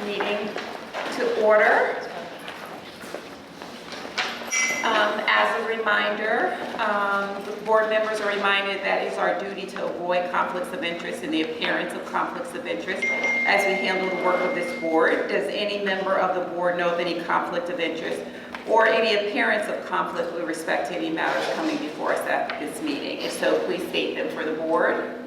meeting to order. As a reminder, board members are reminded that it's our duty to avoid conflicts of interest and the appearance of conflicts of interest as we handle the work of this board. Does any member of the board know of any conflict of interest or any appearance of conflict with respect to any matters coming before us at this meeting? If so, please state them for the board.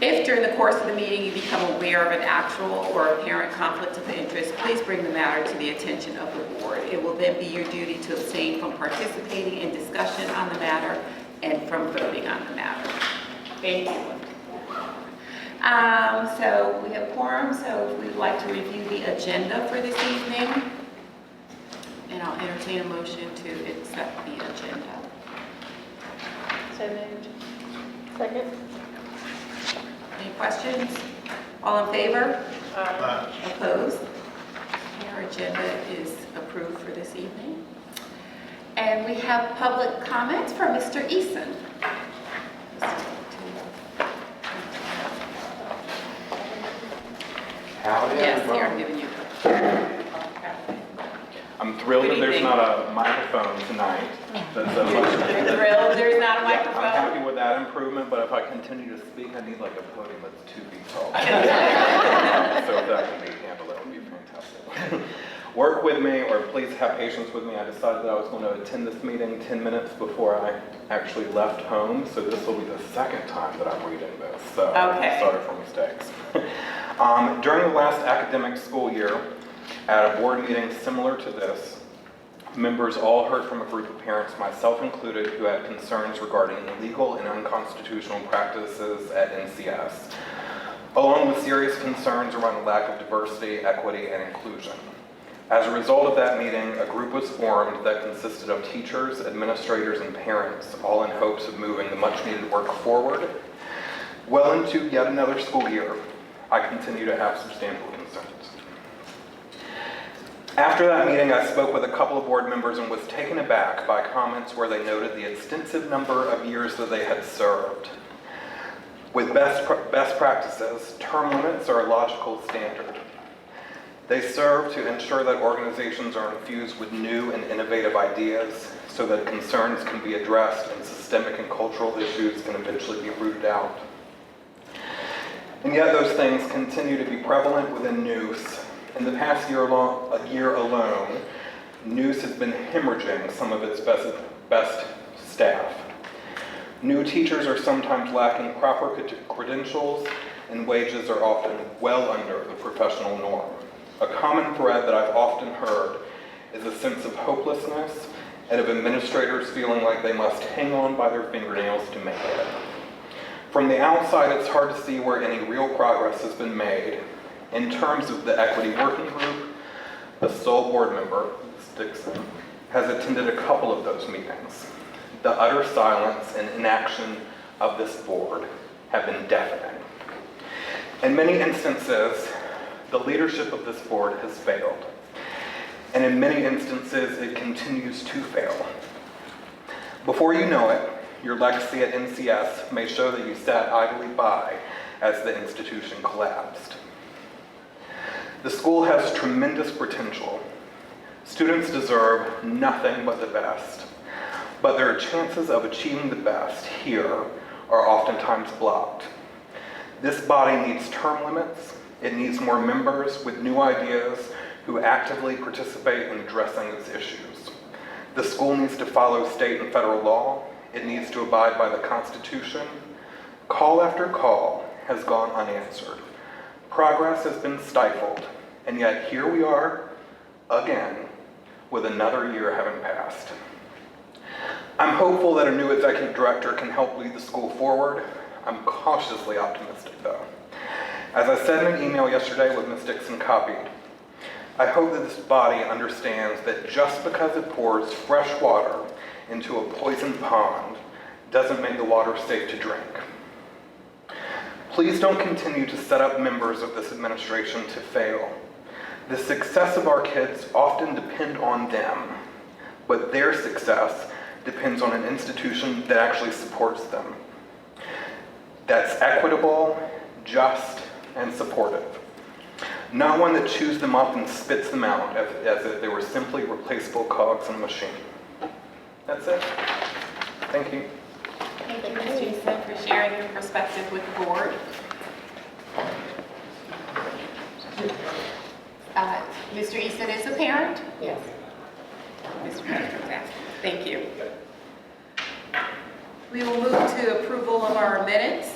If during the course of the meeting you become aware of an actual or apparent conflict of interest, please bring the matter to the attention of the board. It will then be your duty to abstain from participating in discussion on the matter and from voting on the matter. Thank you. So we have quorum, so if we'd like to review the agenda for this evening, and I'll entertain a motion to accept the agenda. So moved. Second. Any questions? All in favor? Aye. Opposed? Our agenda is approved for this evening. And we have public comments from Mr. Eason. Howdy, Yes, here, I'm everyone. giving you. I'm thrilled that Good there's evening. not a microphone tonight. That's a much. You're thrilled there's not a I'm microphone? happy with that improvement, but if I continue to speak, I need like a podium that's 2 feet tall. So if that can be handled, that would be fantastic. Work with me, or please have patience with me. I decided that I was going to attend this meeting 10 minutes before I actually left home, so this will be the second time that I'm reading this. So Okay. sorry for mistakes. During the last academic school year, at a board meeting similar to this, members all heard from a group of parents, myself included, who had concerns regarding illegal and unconstitutional practices at NCS, along with serious concerns around the lack of diversity, equity, and inclusion. As a result of that meeting, a group was formed that consisted of teachers, administrators, and parents, all in hopes of moving the much-needed work forward. Well into yet another school year, I continue to have substantial concerns. After that meeting, I spoke with a couple of board members and was taken aback by comments where they noted the extensive number of years that they had served. With best practices, term limits are a logical standard. They serve to ensure that organizations are infused with new and innovative ideas so that concerns can be addressed and systemic and cultural issues can eventually be rooted out. And yet those things continue to be prevalent within NEWS. In the past year alone, NEWS has been hemorrhaging some of its best staff. New teachers are sometimes lacking proper credentials, and wages are often well under the professional norm. A common thread that I've often heard is a sense of hopelessness and of administrators feeling like they must hang on by their fingernails to make it. From the outside, it's hard to see where any real progress has been made. In terms of the equity working group, the sole board member, Ms. Dixon, has attended a couple of those meetings. The utter silence and inaction of this board have been deafening. In many instances, the leadership of this board has failed. And in many instances, it continues to fail. Before you know it, your legacy at NCS may show that you sat idly by as the institution collapsed. The school has tremendous potential. Students deserve nothing but the best, but their chances of achieving the best here are oftentimes blocked. This body needs term limits. It needs more members with new ideas who actively participate in addressing its issues. The school needs to follow state and federal law. It needs to abide by the Constitution. Call after call has gone unanswered. Progress has been stifled, and yet here we are again with another year having passed. I'm hopeful that a new executive director can help lead the school forward. I'm cautiously optimistic though. As I said in an email yesterday with Ms. Dixon copied, I hope that this body understands that just because it pours fresh water into a poisoned pond doesn't make the water safe to drink. Please don't continue to set up members of this administration to fail. The success of our kids often depend on them, but their success depends on an institution that actually supports them. That's equitable, just, and supportive. not one that chews them up and spits them out as if they were simply replaceable cogs in a machine. That's it. Thank you. Thank you, Ms. Eason, for sharing your perspective with the board. Mr. Eason is a parent? Yes. Mr. President, thank you. We will move to approval of our minutes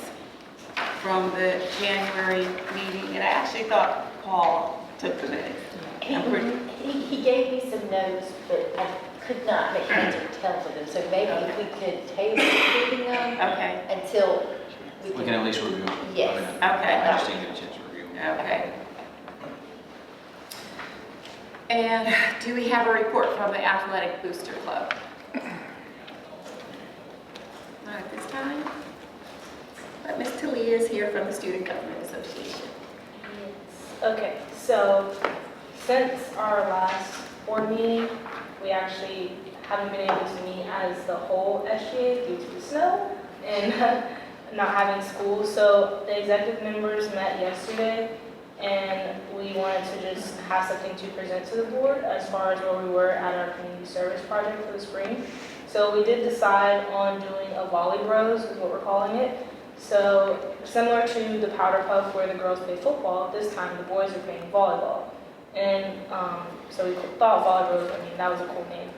from the January meeting, and I actually thought Paul took the minutes. He gave me some notes, but I could not make heads or tails of them, so maybe if we could table reading them Okay, until We can at least review them. Yes. okay, I just didn't get a chance to review them. okay. And do we have a report from the Athletic Booster Club? Not at this time. But Ms. Talia is here from the Student Government Association. Okay, so since our last board meeting, we actually haven't been able to meet as the whole SGA due to the snow and not having school. So the executive members met yesterday, and we wanted to just have something to present to the board as far as where we were at our community service project for the spring. So we did decide on doing a volley bros, is what we're calling it. So similar to the powder puff where the girls play football, this time the boys are playing volleyball. And so we thought volley bros, that was a cool name.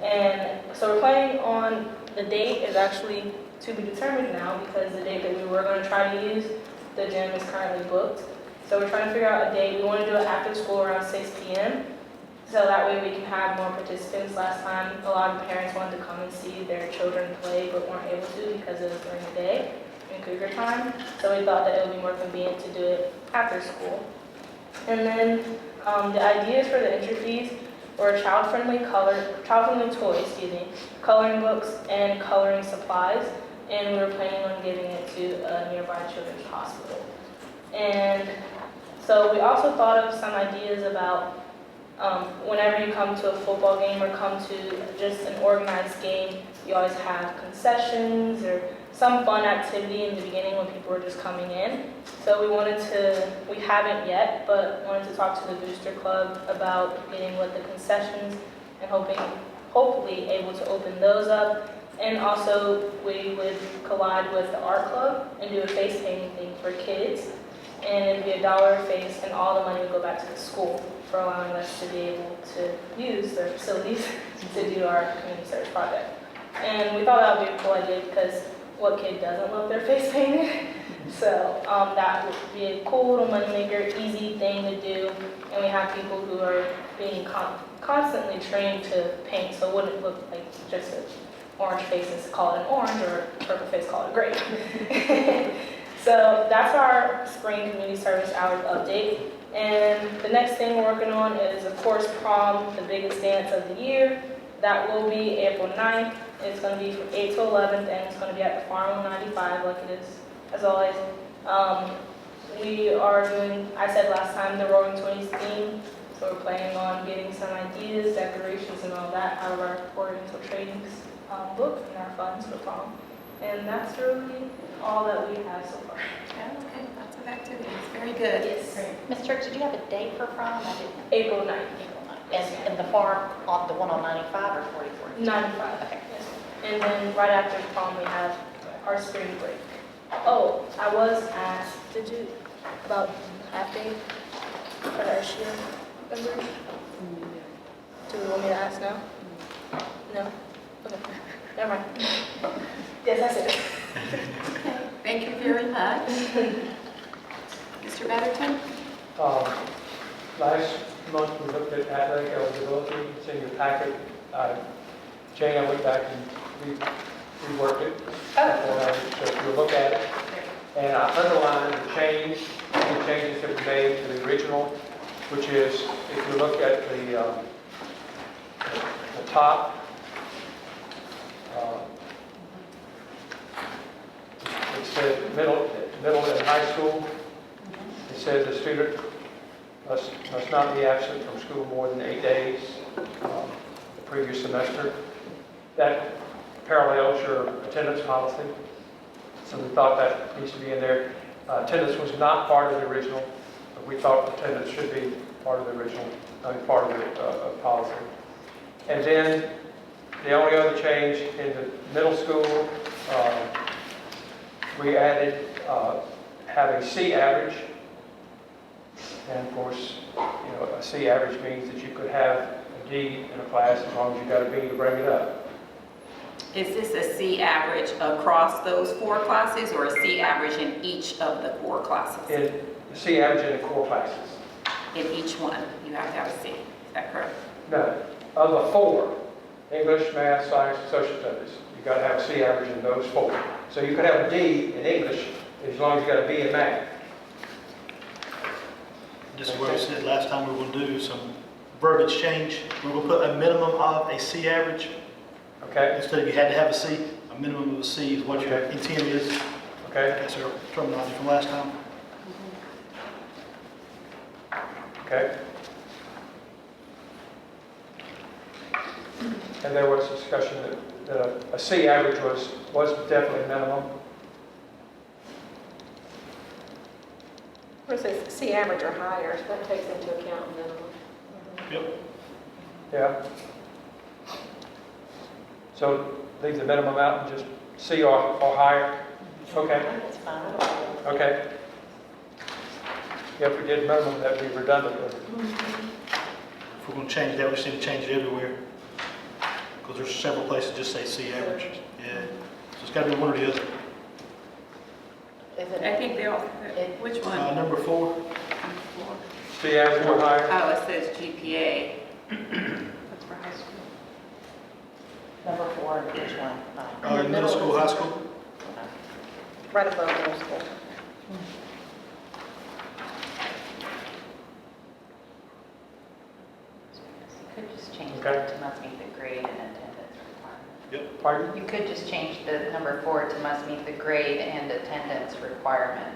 And so we're planning on, the date is actually to be determined now because the date that we were going to try to use, the gym is currently booked. So we're trying to figure out a date. We want to do it after school around 6 p.m. So that way we can have more participants. Last time, a lot of parents wanted to come and see their children play but weren't able to because it was during the day in cougar time. So we thought that it would be more convenient to do it after school. And then the ideas for the entry fees were child-friendly toys, coloring books, and coloring supplies. And we were planning on giving it to a nearby children's hospital. And so we also thought of some ideas about whenever you come to a football game or come to just an organized game, you always have concessions or some fun activity in the beginning when people are just coming in. So we haven't yet, but wanted to talk to the Booster Club about getting what the concessions and hopefully able to open those up. And also we would collide with the art club and do a face painting thing for kids. And it'd be $1 a face, and all the money would go back to the school for allowing us to be able to use their facilities to do our community service project. And we thought that would be a cool idea because what kid doesn't love their face painted? So that would be a cool little money maker, easy thing to do. And we have people who are being constantly trained to paint, so it wouldn't look like just an orange face and call it an orange, or a purple face, call it a grape. So that's our spring community service hours update. And the next thing we're working on is, of course, prom, the biggest dance of the year. That will be April 9th. It's going to be from 8 to 11th, and it's going to be at the Farm 195, like it is, as always. We are doing, I said last time, the Roaring Twenties theme. So we're planning on getting some ideas, decorations, and all that out of our Oriental Trainings book and our funds for prom. And that's really all that we have so far. Okay, lots of activities, very good. Yes. Ms. Turk, did you have a date for prom? I didn't. April 9th. And the farm on the one on 95 or 44? 95. Okay. Yes. And then right after prom, we have our spring break. Oh, I was asked, did you, about half day for the SGA members? Do we want me to ask now? No? Okay, never mind. Yes, that's it. Thank you very much. Mr. Betterton? Last month, we looked at athletic eligibility. It's in your packet. Jane, I went back and reworked it. So if you look at it, and I underlined the changes that we made to the original, which is, if you look at the top, it says middle and high school. It says the student must not be absent from school more than 8 days the previous semester. That parallels your attendance policy. So we thought that needs to be in there. Attendance was not part of the original We thought attendance should be part of the original, part of the policy. And then the only other change in the middle school, we added have a C average. And of course, a C average means that you could have a D in a class as long as you got a B to bring it up. Is this a C average across those 4 classes or a C average in each of the 4 classes? In the C average in the core classes. In each one, you have to have a C. Is that correct? No, of the 4, English, math, science, and social studies, you got to have a C average in those 4. So you could have a D in English as long as you got a B in math. This is where we said last time we were going to do some verbiage change. We're going to put a minimum of a C average. Okay? Instead of you had to have a C, a minimum of a C is what your intent is. Okay? That's our terminology from last time. Okay? And there was discussion that a C average was definitely minimum. Or it says C average or higher, so that takes into account minimum. Yep. Yeah. So leave the minimum out and just C or higher. Okay. That's fine. Okay. Yeah, if we did minimum, that'd be redundant. If we're going to change that, we just need to change it everywhere. Because there's several places just say C average. Yeah. So it's got to be one or the other. I think they all, which one? Number 4. C average or higher. Oh, it says GPA. That's for high school. Number 4, which one? Middle school, high school. Right above middle school. You could just change Okay. that to must meet the grade and attendance requirement. Pardon? You could just change the number 4 to must meet the grade and attendance requirement.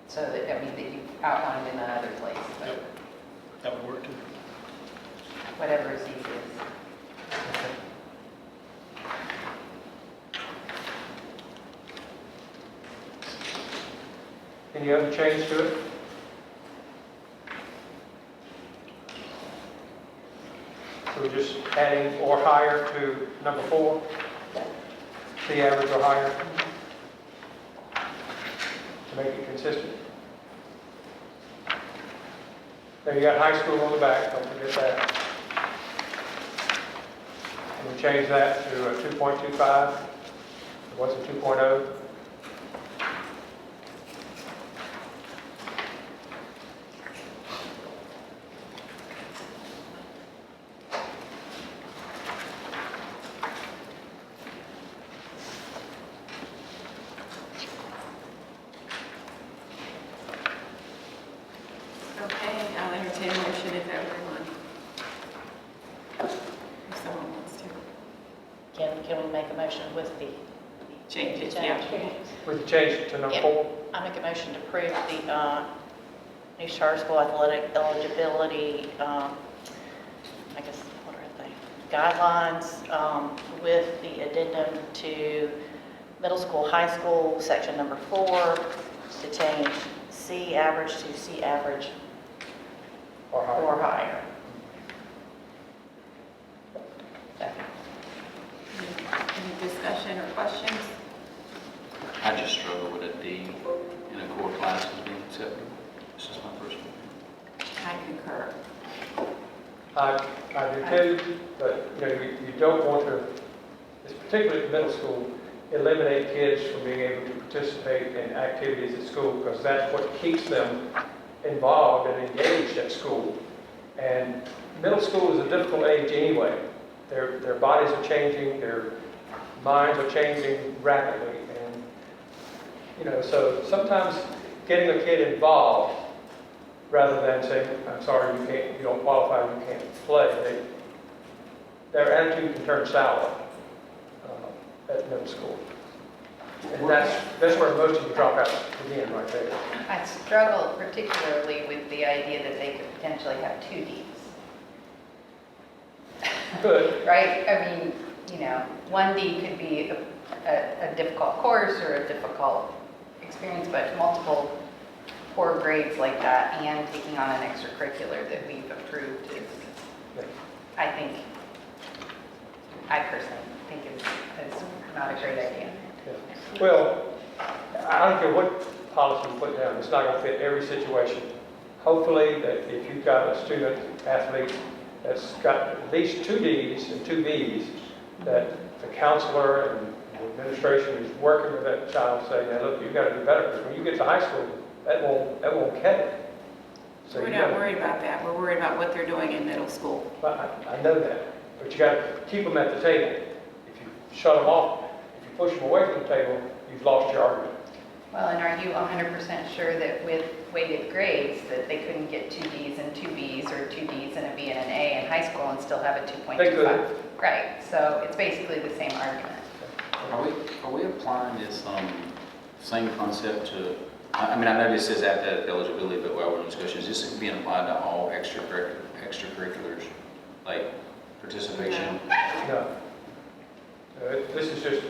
So that, that you outlined in another place, but Yep. That would work too. whatever is easiest. Any other change to it? So we're just adding or higher to number 4? C average or higher? To make it consistent. Then you got high school on the back, don't forget that. And we change that to a 2.25. It wasn't 2.0. Okay, I'll entertain a motion if everyone, if someone wants to Can we make a motion with the change it. change? Yeah. We change it to number Yeah. 4. I make a motion to approve the new charter school athletic eligibility, I guess, what are they? Guidelines with the addendum to middle school, high school, section number 4, to change C average to C average Or higher. or higher. Any discussion or questions? I just struggle with a D in a core class as being acceptable. This is my first one. I concur. I do too, but you don't want to, particularly in middle school, eliminate kids from being able to participate in activities at school because that's what keeps them involved and engaged at school. And middle school is a difficult age anyway. Their bodies are changing, their minds are changing rapidly, and so sometimes getting a kid involved rather than saying, I'm sorry, you don't qualify, you can't play, their attitude can turn sour at middle school. And that's where most of the dropouts begin, right there. I struggle particularly with the idea that they could potentially have 2 Ds. Good. Right? I mean, 1D could be a difficult course or a difficult experience, but multiple poor grades like that and taking on an extracurricular that we've approved is, I think, I personally think is not a great idea. Yeah. Well, I don't care what policy you put down, it's not going to fit every situation. Hopefully, that if you've got a student athlete that's got at least 2 Ds and 2 Bs, that the counselor and the administration is working with that child, saying, "Now, look, you've got to do better, because when you get to high school, that won't cut it." So We're you not gotta- worried about that. We're worried about what they're doing in middle school. I know that, but you got to keep them at the table. If you shut them off, if you push them away from the table, you've lost your argument. Well, and are you 100% sure that with weighted grades, that they couldn't get 2 Ds and 2 Bs, or 2 Ds and a B and an A in high school and still have a 2.25? They could. Right, so it's basically the same argument. Are we applying this same concept to, I mean, I know this says athletic eligibility, but while we're in discussion, is this being applied to all extracurriculars, like participation? No. This is just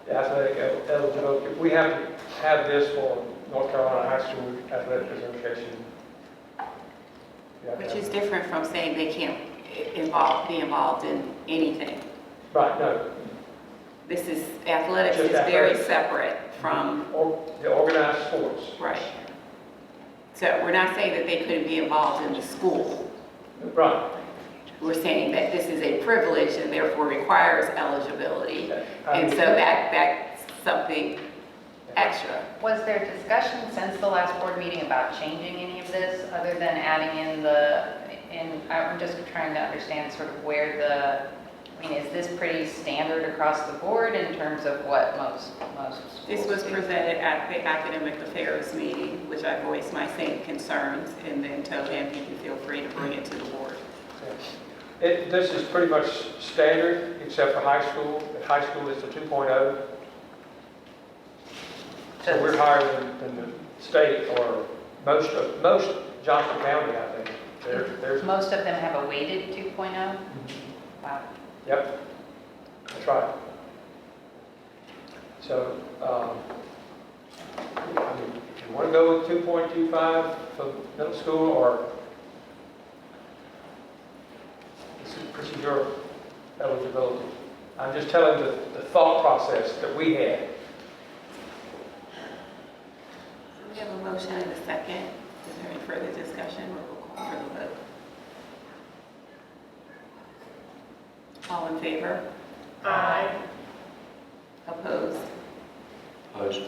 athletic eligibility. We have to have this for North Carolina High School Athletic Association. Which is different from saying they can't be involved in anything. Right, no. This is, athletics Just is very athletics. separate from, Or the organized sports. right. So we're not saying that they couldn't be involved in the school. Right. We're saying that this is a privilege and therefore requires eligibility. I And so understand. that's something extra. Was there discussion since the last board meeting about changing any of this, other than adding in I'm just trying to understand sort of where I mean, is this pretty standard across the board in terms of what most schools This was do? presented at the academic affairs meeting, which I voiced my same concerns and then told them you can feel free to bring it to the board. This is pretty much standard, except for high school. At high school, it's a 2.0. So we're higher than the state or most Johnson County, I think. There's, Most of them have a weighted 2.0? Wow. yep, that's right. So, I mean, if you want to go with 2.25 for middle school, or this is your eligibility. I'm just telling the thought process that we had. We have a motion and a second. Is there any further discussion? We'll call for the vote. All in favor? Aye. Opposed? Opposed?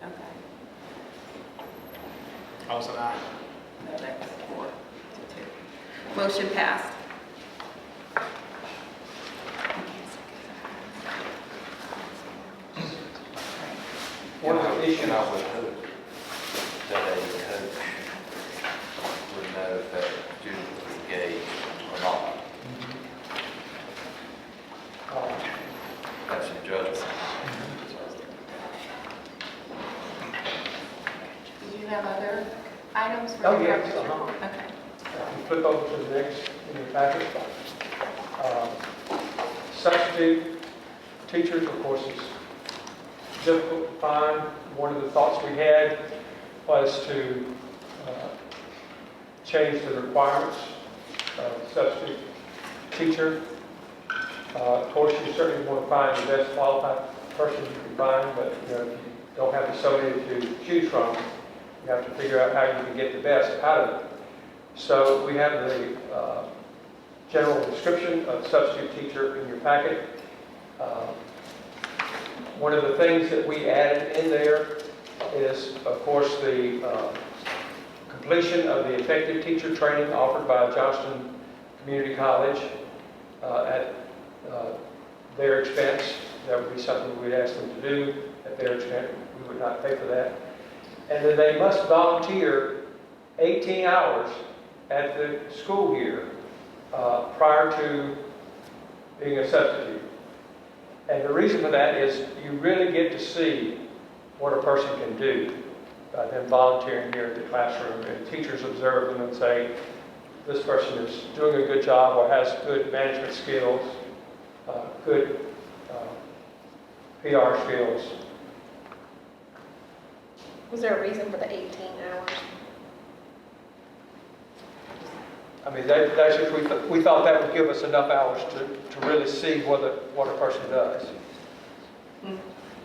Okay. I was an aye. No, that's 4-2. Motion passed. One of the issues, And I would hope that a coach would know if that student was engaged or not. That's your judgment. Did you have other items for Oh, your yes, uh-huh. Okay. you flip over to the next in your packet. Substitute teachers, of course, is difficult to find. One of the thoughts we had was to change the requirements of substitute teacher. Of course, you certainly want to find the best qualified person you can find, but if you don't have so many to choose from, you have to figure out how you can get the best out of it. So we have the general description of substitute teacher in your packet. One of the things that we added in there is, of course, the completion of the effective teacher training offered by Johnston Community College at their expense. That would be something we'd ask them to do at their expense. We would not pay for that. And then they must volunteer 18 hours at the school year prior to being a substitute. And the reason for that is you really get to see what a person can do by them volunteering here at the classroom. And teachers observe them and say, this person is doing a good job or has good management skills, good PR skills. Was there a reason for the 18 hours? I mean, that's just, we thought that would give us enough hours to really see what a person does.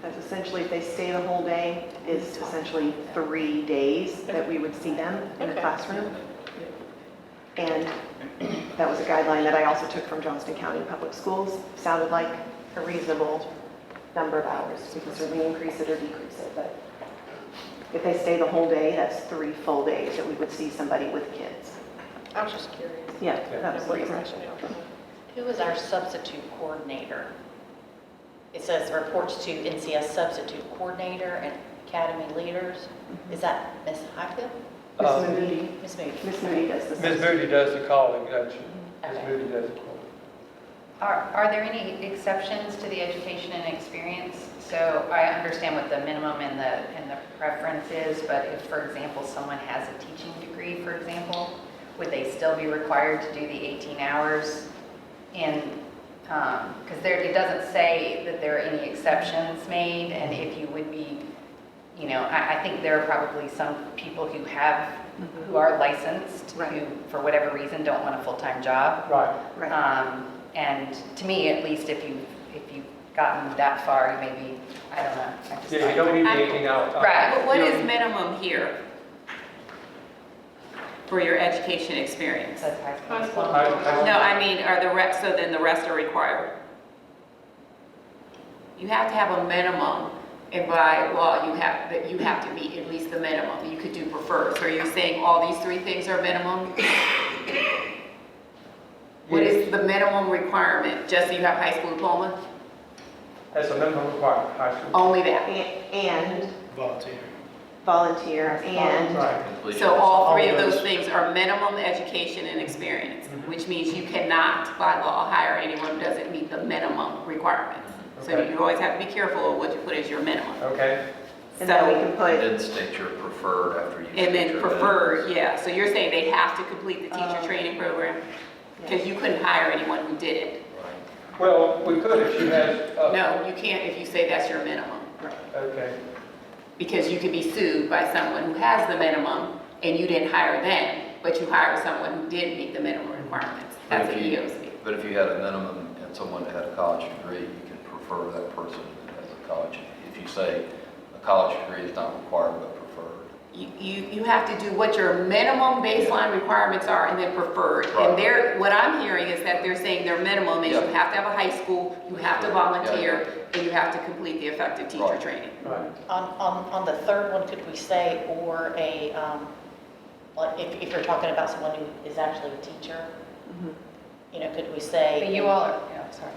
That's essentially, if they stay the whole day, is essentially 3 days that we would see them in the classroom. And that was a guideline that I also took from Johnston County Public Schools. Sounded like a reasonable number of hours. We can certainly increase it or decrease it, but if they stay the whole day, that's 3 full days that we would see somebody with kids. I was just curious. Yeah, that was the What the reason. rationale for that. Who is our substitute coordinator? It says reports to NCS substitute coordinator and academy leaders. Is that Ms. Highfield? Ms. Moody, Ms. Moody? Ms. Moody does the. Ms. Moody does the calling, doesn't she? Ms. Okay. Moody does the calling. Are there any exceptions to the education and experience? So I understand what the minimum and the preference is, but if, for example, someone has a teaching degree, for example, would they still be required to do the 18 hours in, because it doesn't say that there are any exceptions made, and if you would be, you know, I think there are probably some people who are licensed, Right. who, for whatever reason, don't want a full-time job. Right. Right. And to me, at least, if you've gotten that far, you maybe, I don't know. I just Yeah, you don't need the 18 hours. Right. But what is minimum here for your education experience? That's high school. High school. No, I mean, are the rest, so then the rest are required? You have to have a minimum, and by law, you have to meet at least the minimum. You could do preferred. So are you saying all these 3 things are minimum? What is the minimum requirement? Just so you have high school diploma? That's a minimum requirement, high school. Only that? And Volunteer. volunteer and, Right. So all 3 of those things are minimum education and experience, which means you cannot, by law, hire anyone who doesn't meet the minimum requirements. So Okay. you always have to be careful of what you put as your minimum. Okay. and then we So, can put, And then state your preferred after you. and state then your preferred, minimums. yeah. So you're saying they have to complete the teacher training program? Because you couldn't hire anyone who didn't. Right. Well, we could if she has, No, you can't if you say that's your minimum. okay. Because you could be sued by someone who has the minimum and you didn't hire them, but you hired someone who didn't meet the minimum requirements. That's But an if you- EOC. But if you had a minimum and someone had a college degree, you can prefer that person as a college. If you say a college degree is not required but preferred. You have to do what your minimum baseline requirements are and then preferred. Right. And what I'm hearing is that they're saying their minimum is you Yeah. have to have a high school, you have to volunteer, and you have to complete the effective teacher Right. training. Right. On the third one, could we say, or a, like, if you're talking about someone who is actually a teacher, Mhm. you know, could we say? But you all are, yeah, sorry.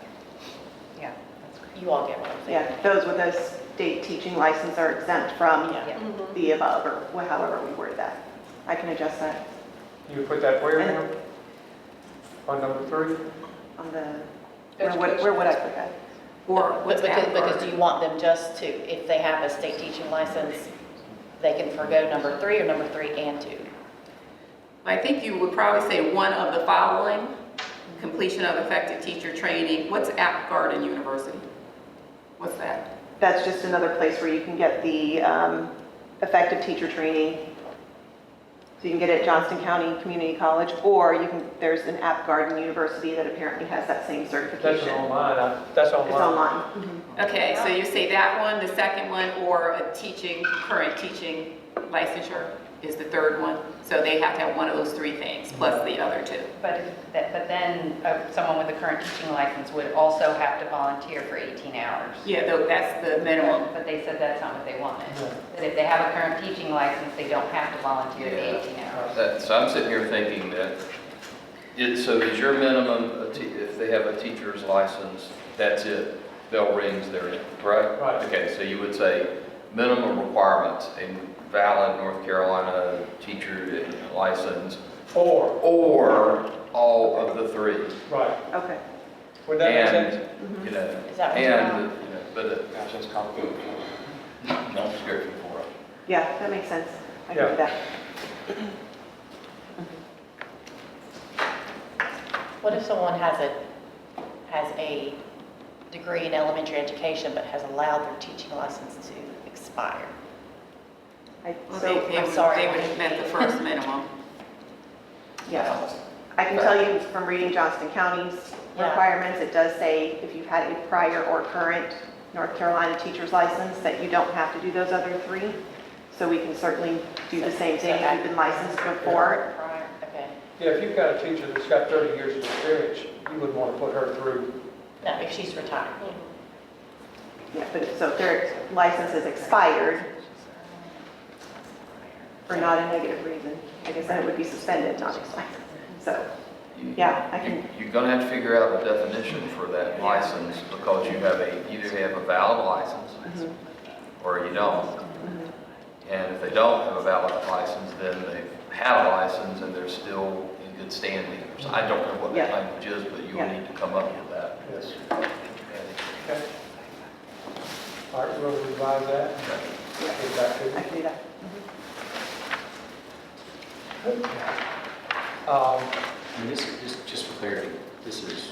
Yeah, that's great. You all get what I'm saying? yeah, those with a state teaching license are exempt from Yeah. the above, or however we word that. I can adjust that You put that where And- now? On number 3? on the, where would I put that? Or what's Because do that? you want them just to, if they have a state teaching license, they can forgo number 3 or number 3 and 2? I think you would probably say one of the following, completion of effective teacher training. What's App Garden University? What's that? That's just another place where you can get the effective teacher training. So you can get it at Johnston County Community College, or there's an App Garden University that apparently has that same That's certification. online, that's online. It's online. Okay, so you say that one, the second one, or a current teaching licensure is the third one. So they have to have one of those 3 things, plus the other 2. But then someone with a current teaching license would also have to volunteer for 18 hours. Yeah, though, that's the minimum. But they said that's not what they wanted. No. That if they have a current teaching license, they don't have to volunteer the 18 hours. So I'm sitting here thinking that, so is your minimum, if they have a teacher's license, that's it, bell rings, they're in, right? Right. Okay, so you would say minimum requirements, a valid North Carolina teacher license, Or, or all of the 3. right. Okay. Would that make And, sense? you know, Is that what you and, want? you know, but Gosh, that's complicated. don't scare me for it. Yeah, that makes sense. I can Yeah. do that. What if someone has a degree in elementary education, but has allowed their teaching license to expire. Well, So, they I'm would, sorry. they would have met the first minimum. yes. I can tell you from reading Johnston County's Yeah. requirements, it does say if you've had a prior or current North Carolina teacher's license, that you don't have to do those other three. So we can certainly do the same thing if you've been licensed before. Prior, okay. Yeah, if you've got a teacher that's got 30 years of experience, you wouldn't want to put her through. No, if she's retired. Yeah, but so if their license is expired for not a negative reason, I guess then it would be suspended, not expired. So, yeah, I can, You're gonna have to figure out a definition for that license, because you have either have a valid license, or you don't. And if they don't have a valid license, then they've had a license and they're still in good standing. So I don't know what that Yeah. language is, but you'll Yeah. need to come up with that. Yes. Okay. All right, we'll revise that. Get back to I you. can do that. I mean, this, just for clarity, this is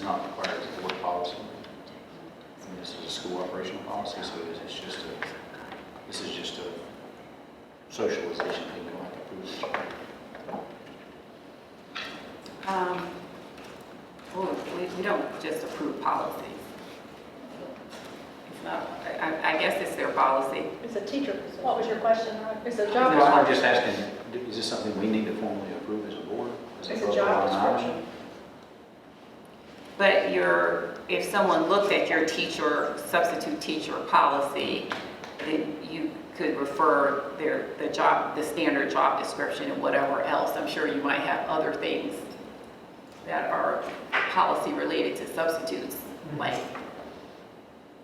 not required as a board policy. I mean, this is a school operational policy, so this is just a socialization thing, we don't have to approve it. Well, we don't just approve policies. It's not, I guess it's their policy. It's a teacher position. What was your question? It's a job Well, I'm description. just asking, is this something we need to formally approve as a board? Is it It's a above job the line? description. But if someone looked at your teacher, substitute teacher policy, then you could refer the standard job description and whatever else. I'm sure you might have other things that are policy related to substitutes, like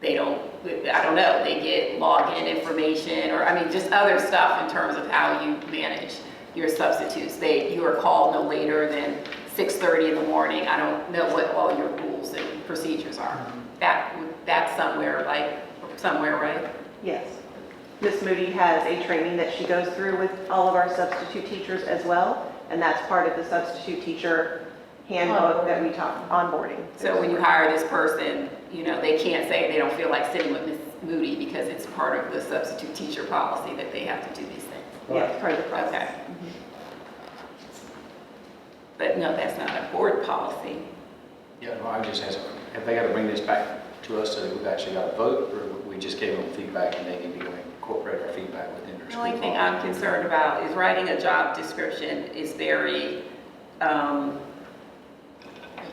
I don't know, they get login information, or, I mean, just other stuff in terms of how you manage your substitutes. You are called no later than 6:30 in the morning. I don't know what all your rules and procedures are. That's somewhere, right? Yes. Ms. Moody has a training that she goes through with all of our substitute teachers as well, and that's part of the substitute teacher handbook that we talk, onboarding. So when you hire this person, they can't say they don't feel like sitting with Ms. Moody because it's part of the substitute teacher policy that they have to do these things. Yeah, it's part of the process. Okay. But no, that's not a board policy. Yeah, no, I just asked, have they got to bring this back to us so that we've actually got a vote, or we just gave them feedback and they need to go incorporate our feedback within their The school only thing policy? I'm concerned about is writing a job description is very,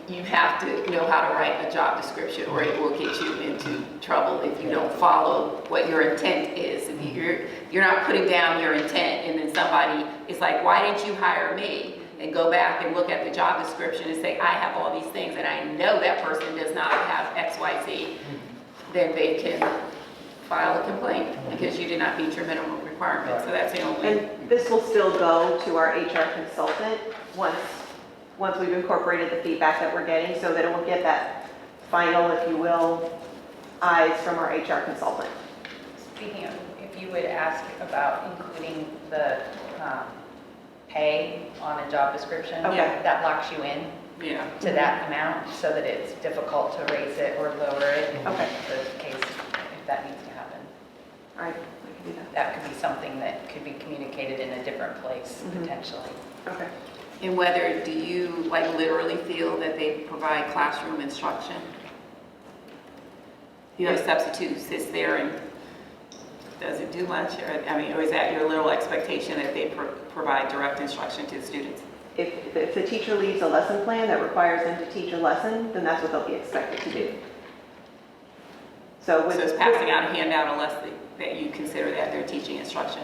you have to know how to write a job description or it will get you into trouble if you don't follow what your intent is. If you're not putting down your intent and then somebody is like, why didn't you hire me? And go back and look at the job description and say, I have all these things and I know that person does not have X, Y, Z, then they can file a complaint because you did not meet your minimum requirements. So that's the only. And this will still go to our HR consultant once we've incorporated the feedback that we're getting, so that it will get that final, if you will, eyes from our HR consultant. Speaking of, if you would ask about including the pay on a job description, Okay. that locks you in Yeah. to that amount so that it's difficult to raise it or lower it in Okay. the case if that needs to happen. All right, I can do that. That could be something that could be communicated in a different place potentially. Okay. And whether, do you literally feel that they provide classroom instruction? You have a substitute who sits there and doesn't do much, or is that your little expectation that they provide direct instruction to the students? If the teacher leaves a lesson plan that requires them to teach a lesson, then that's what they'll be expected to do. So So it's passing out a handout unless that you consider that their teaching instruction?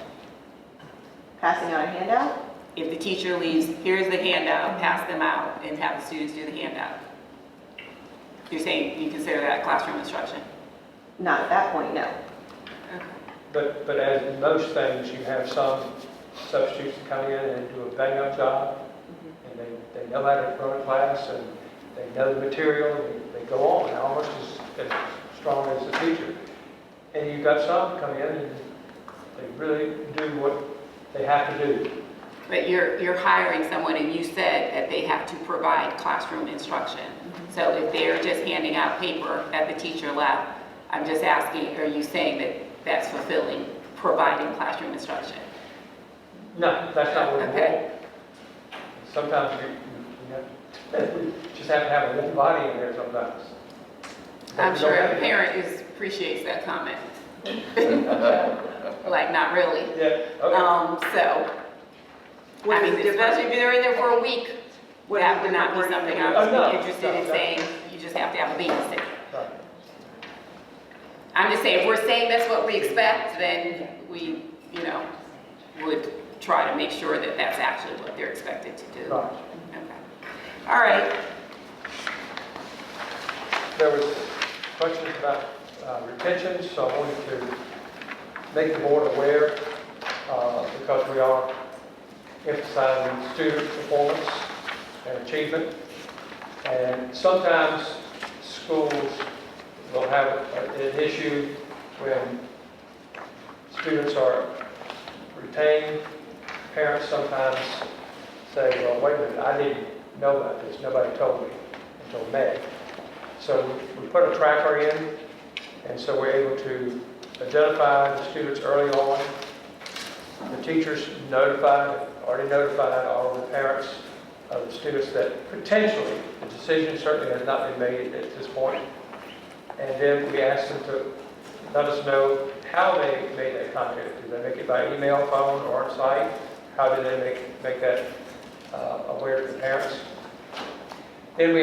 passing out a handout, If the teacher leaves, here's the handout, pass them out and have the students do the handout. You're saying you consider that classroom instruction? not at that point, no. Okay. But as in most things, you have some substitutes that come in and do a bang-up job, and they know how to run a class, and they know the material, and they go on, almost as strong as the teacher. And you've got some come in and they really do what they have to do. But you're hiring someone and you said that they have to provide classroom instruction. So if they're just handing out paper at the teacher lab, I'm just asking, are you saying that that's fulfilling, providing classroom instruction? No, that's not what we Okay. want. Sometimes we just have to have a warm body in there sometimes. But I'm we sure don't have a to. parent appreciates that comment. Like, not really. Yeah, okay. So, I mean, especially if you're in there for a week, that would not be something I Oh, no, would be interested in no. saying, you just have to have a babysitter. Right. I'm just saying, if we're saying that's what we expect, then we, would try to make sure that that's actually what they're expected to do. Right. Okay. All right. There was questions about retention, so I wanted to make the board aware, because we are emphasizing student performance and achievement. And sometimes schools will have an issue when students are retained. Parents sometimes say, well, wait a minute, I didn't know about this, nobody told me until May. So we put a tracker in, and so we're able to identify the students early on. The teachers already notified all the parents of the students that potentially, the decision certainly has not been made at this point. And then we ask them to let us know how they made that contact. Did they make it by email, phone, or on site? How did they make that aware to the parents? Then we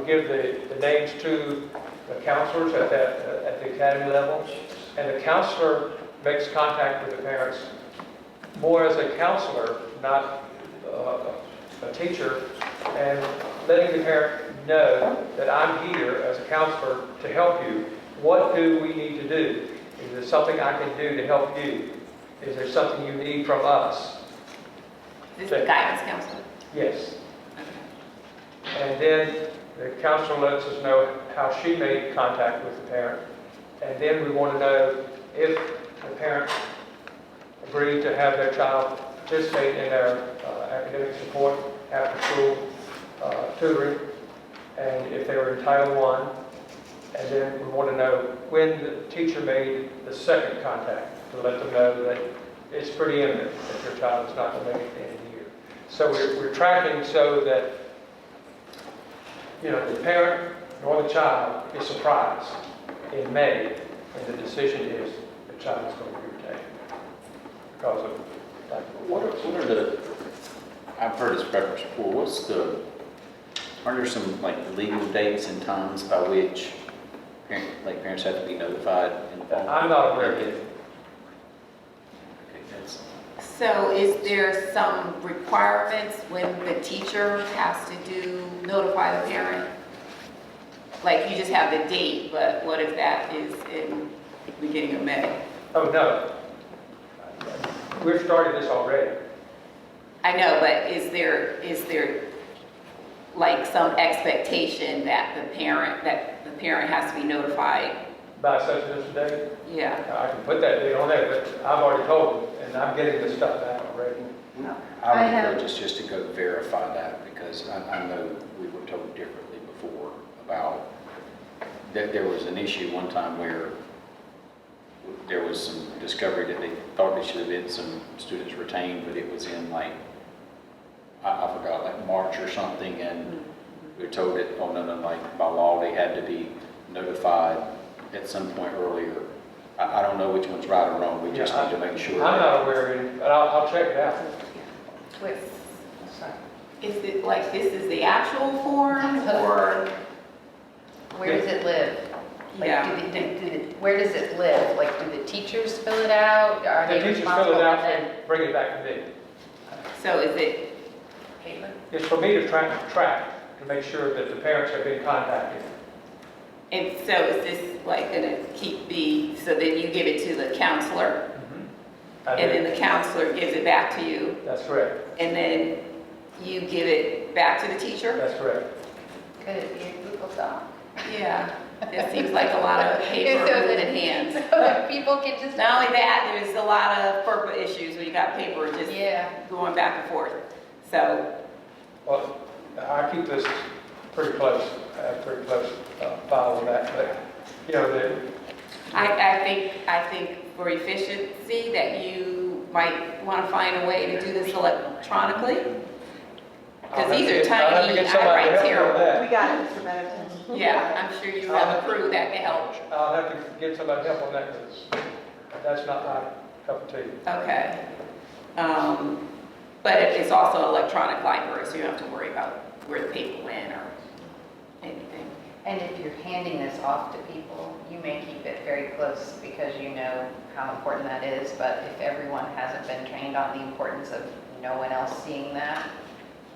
give the names to the counselors at the academy level, and the counselor makes contact with the parents more as a counselor, not a teacher, and letting the parent know that I'm here as a counselor to help you. What do we need to do? Is there something I can do to help you? Is there something you need from us? This is the guidance counselor. Yes. And then the counselor lets us know how she made contact with the parent. And then we want to know if the parent agreed to have their child participate in their academic support after school tutoring, and if they were in Title I. And then we want to know when the teacher made the second contact to let them know that it's pretty imminent that your child is not going to make it at the end of the year. So we're tracking so that the parent nor the child is surprised in May when the decision is the child is going to be retained because of lack of What performance. are the, I've heard this reference before, are there some like legal dates and times by which parents have to be notified? I'm not aware of it. Okay, that's, So is there some requirements when the teacher has to notify the parent? Like you just have the date, but what if that is in the beginning of May? Oh, no. We've started this already. I know, but is there like some expectation that the parent has to be notified? By such and such a date. Yeah. I can put that date on there, but I've already told them, and I'm getting this stuff back already. I would encourage us just to go verify that, because I know we were told differently before about that there was an issue one time where there was some discovery that they thought there should have been some students retained, but it was in like, I forgot, like March or something, and we were told that, oh, no, like by law, they had to be notified at some point earlier. I don't know which one's right or wrong, we just need to make sure. I'm not aware of it, but I'll check it out. Is it like this is the actual form or? Where does it live? Like, Yeah. where does it live? Like, do the teachers fill it out? Are The they teachers fill responsible it out for and bring it back to me. So is it, paper? It's for me to track to make sure that the parents have been contacted. and so is this like gonna so then you give it to the counselor I and then do. the counselor gives it back to you That's correct. and then you give it back to the teacher? That's correct. Could it be a Google Doc? Yeah. It seems like a lot of paper So moving that- hands. So that people can just. Not only that, there's a lot of FERPA issues when you got paper just Yeah. going back and forth. So, Well, I keep this pretty close, I have pretty close file on that, but, you know, I think for efficiency that you might want to find a way to do this electronically. Because these are I'll have to tiny, get I somebody to write help me with terrible. that. We got it, Mr. Middleton. Yeah, I'm sure you have a crew that can help. I'll have to get somebody to help on that, because that's not my cup of tea. Okay. But it's also an electronic library, so you don't have to worry about where the paper went or anything. And if you're handing this off to people, you may keep it very close because you know how important that is. But if everyone hasn't been trained on the importance of no one else seeing that,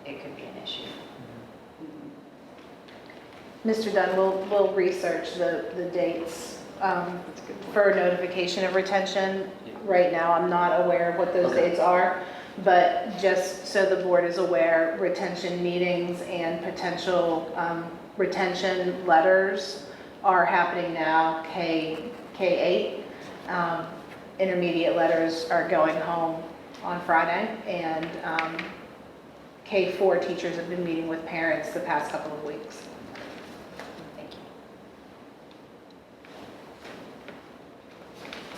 it could be an issue. Mr. Dunn, we'll research the dates for notification of retention. Right now, I'm not aware of what those dates are, but just so the board is aware, retention meetings and potential retention letters are happening now, K-8. Intermediate letters are going home on Friday, and K-4 teachers have been meeting with parents the past couple of weeks. Thank you.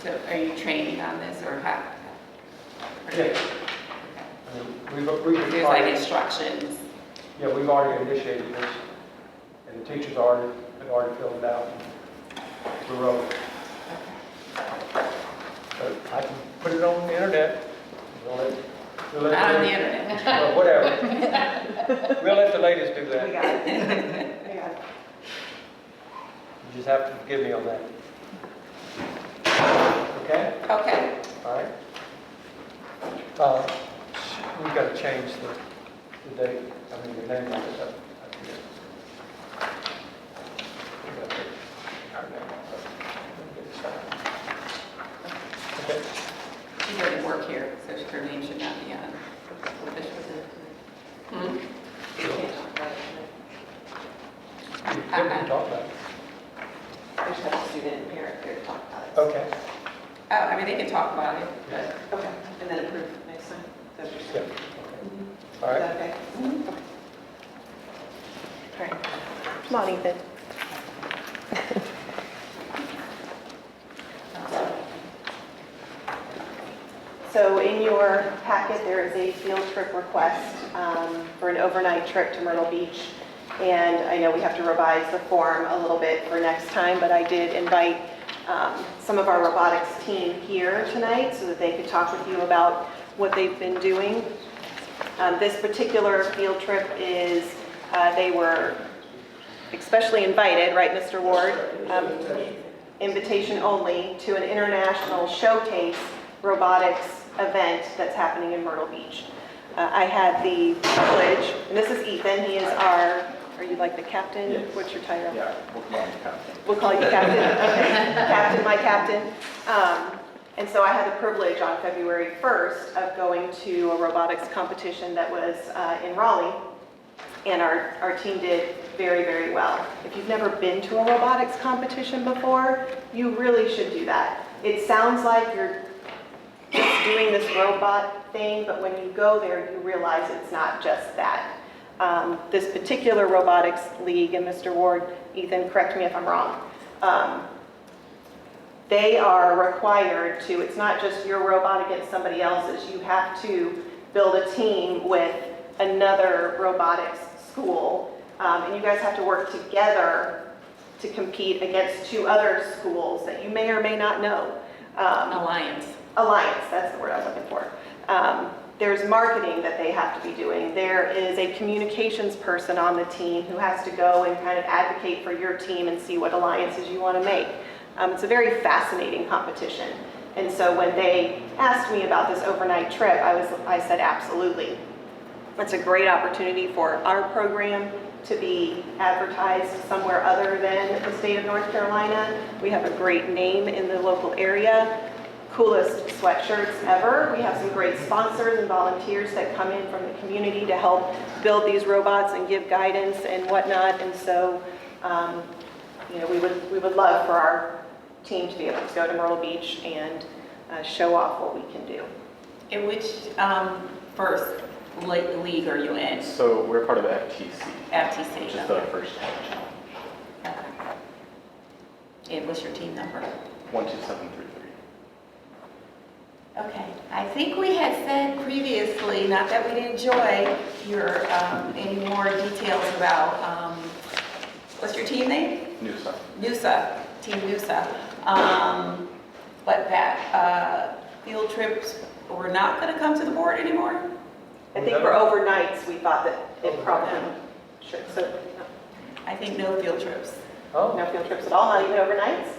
So are you training on this or how? Yeah. I mean, we've There's like already, instructions. yeah, we've already initiated this, and the teachers have already filled it out. We wrote. But I can put it on the internet. We'll let Not on the internet. well, whatever. We'll let the ladies do that. We got it. We got it. You just have to forgive me on that. Okay? Okay. All right. We've got to change the date, I mean, the name of it up here. We got to put our name on it. Get it signed. Okay. She doesn't work here, so her name should not be on. Hmm? We can talk about it. I just have a student and parent here to talk about it. Okay. Oh, I mean, they can talk about it, but Okay, and then approve next time. Is that what you're Yeah. saying? All Is right. that okay? All right. Come on, Ethan. So in your packet, there is a field trip request for an overnight trip to Myrtle Beach. And I know we have to revise the form a little bit for next time, but I did invite some of our robotics team here tonight so that they could talk with you about what they've been doing. This particular field trip is, they were especially invited, right, Mr. Ward? Invitation only to an international showcase robotics event that's happening in Myrtle Beach. I had the privilege, and this is Ethan, he is our, are you like the captain? Yes. What's your title? Yeah, we'll call him captain. We'll call you captain, okay. Captain, my captain. And so I had the privilege on February 1st of going to a robotics competition that was in Raleigh. And our team did very, very well. If you've never been to a robotics competition before, you really should do that. It sounds like you're just doing this robot thing, but when you go there, you realize it's not just that. This particular robotics league, and Mr. Ward, Ethan, correct me if I'm wrong, they are required to, it's not just your robot against somebody else's, you have to build a team with another robotics school, and you guys have to work together to compete against two other schools that you may or may not know. Alliance. Alliance, that's the word I was looking for. There's marketing that they have to be doing. There is a communications person on the team who has to go and kind of advocate for your team and see what alliances you want to make. It's a very fascinating competition. And so when they asked me about this overnight trip, I said absolutely. It's a great opportunity for our program to be advertised somewhere other than the state of North Carolina. We have a great name in the local area. Coolest sweatshirts ever. We have some great sponsors and volunteers that come in from the community to help build these robots and give guidance and whatnot. And so, you know, we would love for our team to be able to go to Myrtle Beach and show off what we can do. In which first league are you in? So we're part of the FTC, FTC. which is okay. the first division. Okay. And what's your team number? 12733. Okay, I think we had said previously, not that we'd enjoy your, any more details about, what's your team name? NUSA. NUSA, Team NUSA. But that field trips were not going to come to the board anymore? I think for overnights, we thought that it probably, sure, so I think no field trips. Oh, no field trips at all, not even overnights?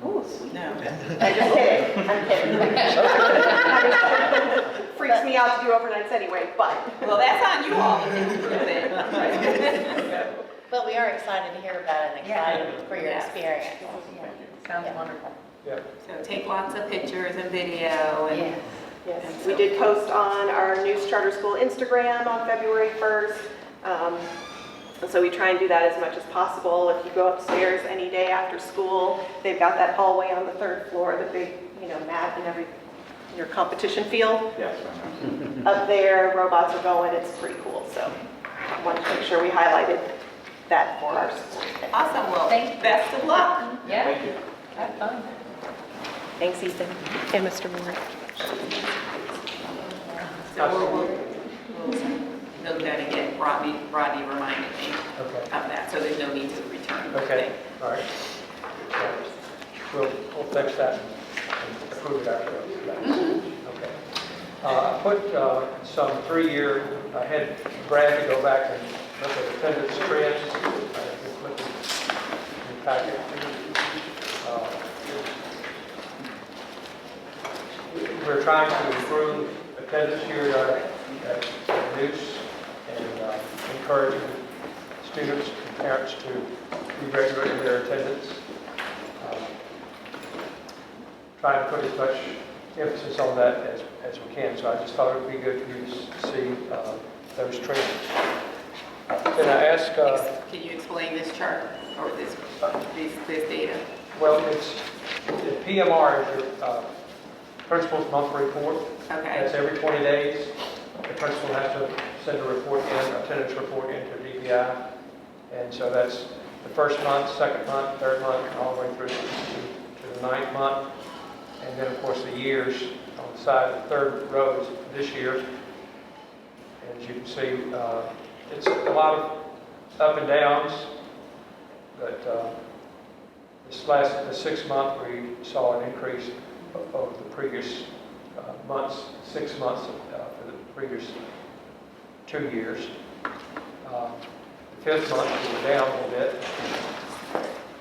Ooh, sweet. No. I'm just kidding, I'm kidding. Freaks me out to do overnights anyway, but. Well, that's on you all to prove it. But we are excited to hear about it and excited for your Yes. experience. Sounds wonderful. yeah. So take lots of pictures and video and. Yes. Yes, we did post on our News Charter School Instagram on February 1st. And so we try and do that as much as possible. If you go upstairs any day after school, they've got that hallway on the 3rd floor, the big, you know, mat and your competition field. Yes, ma'am. Up there, robots are going, it's pretty cool. So I wanted to make sure we highlighted that for our school. Awesome, well, Thank you. best of luck. Yeah, Thank you. have fun. Thanks, Ethan and Mr. Moore. So we'll note that again. Rodney reminded me Okay, of that, so there's no need to return. okay, all right. Yeah. We'll fix that and approve it after. Okay. I put some 3-year, I had Brad to go back and look at attendance trends. I just looked in the packet. We're trying to improve attendance here at News and encouraging students and parents to be regular in their attendance. Trying to put as much emphasis on that as we can. So I just thought it would be good for you to see those trends. Then I ask, Can you explain this chart or this data? well, the PMR is your principal's monthly report. Okay, That's every 20 days. The principal has to send a report in, attendance report into DPI. And so that's the first month, second month, third month, and all the way through to the 9th month. And then, of course, the years on the side of the 3rd row is this year. And as you can see, it's a lot of up and downs. But the 6th month, we saw an increase over the previous months, 6 months for the previous 2 years. The 5th month, we were down a little bit.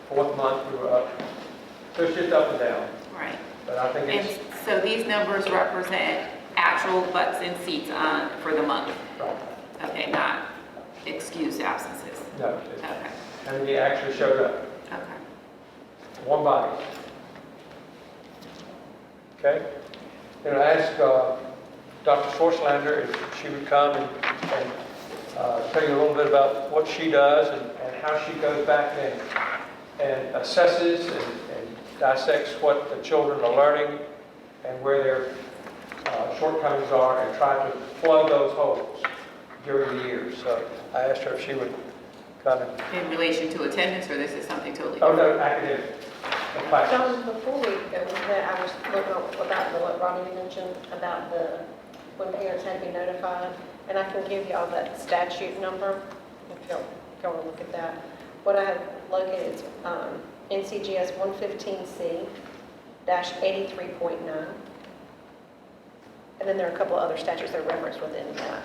4th month, we were up. So it's just up and down. right. But I think And it's so these numbers represent actual butts and seats on for the month? right. Okay, not excused absences? No, Okay, and he actually showed up. okay. One body. Okay? Then I asked Dr. Schwartzlander if she would come and tell you a little bit about what she does and how she goes back and assesses and dissects what the children are learning and where their shortcomings are and try to plug those holes during the year. So I asked her if she would come and, In relation to attendance, or this is something totally oh different? no, academic. Classes. John, before we go into that, I was looking about what Ronnie mentioned about when parents had to be notified, and I can give you all that statute number if you'll go and look at that. What I have located is NCGS 115C-83.9, and then there are a couple of other statutes that are referenced within that.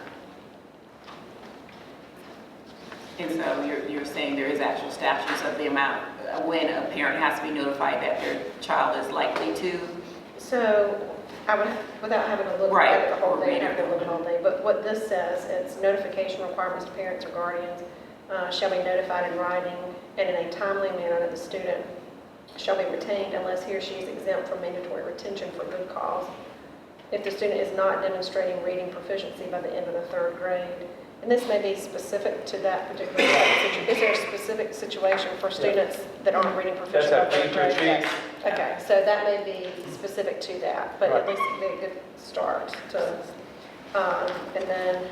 And so you're saying there is actual statutes of the amount, when a parent has to be notified that their child is likely to? So I would, without having to look Right, at it the whole or day, read I have it. to look at it all day, but what this says, it's notification requirements to parents or guardians shall be notified in writing and in a timely manner that the student shall be retained unless he or she is exempt from mandatory retention for good cause. If the student is not demonstrating reading proficiency by the end of the 3rd grade, and this may be specific to that particular situation. Is there a specific situation for students that aren't reading proficient? That's by our third grade? teacher Yes. sheet. Okay, so that may be specific to that, but at Right. least it'd be a good start to, and then,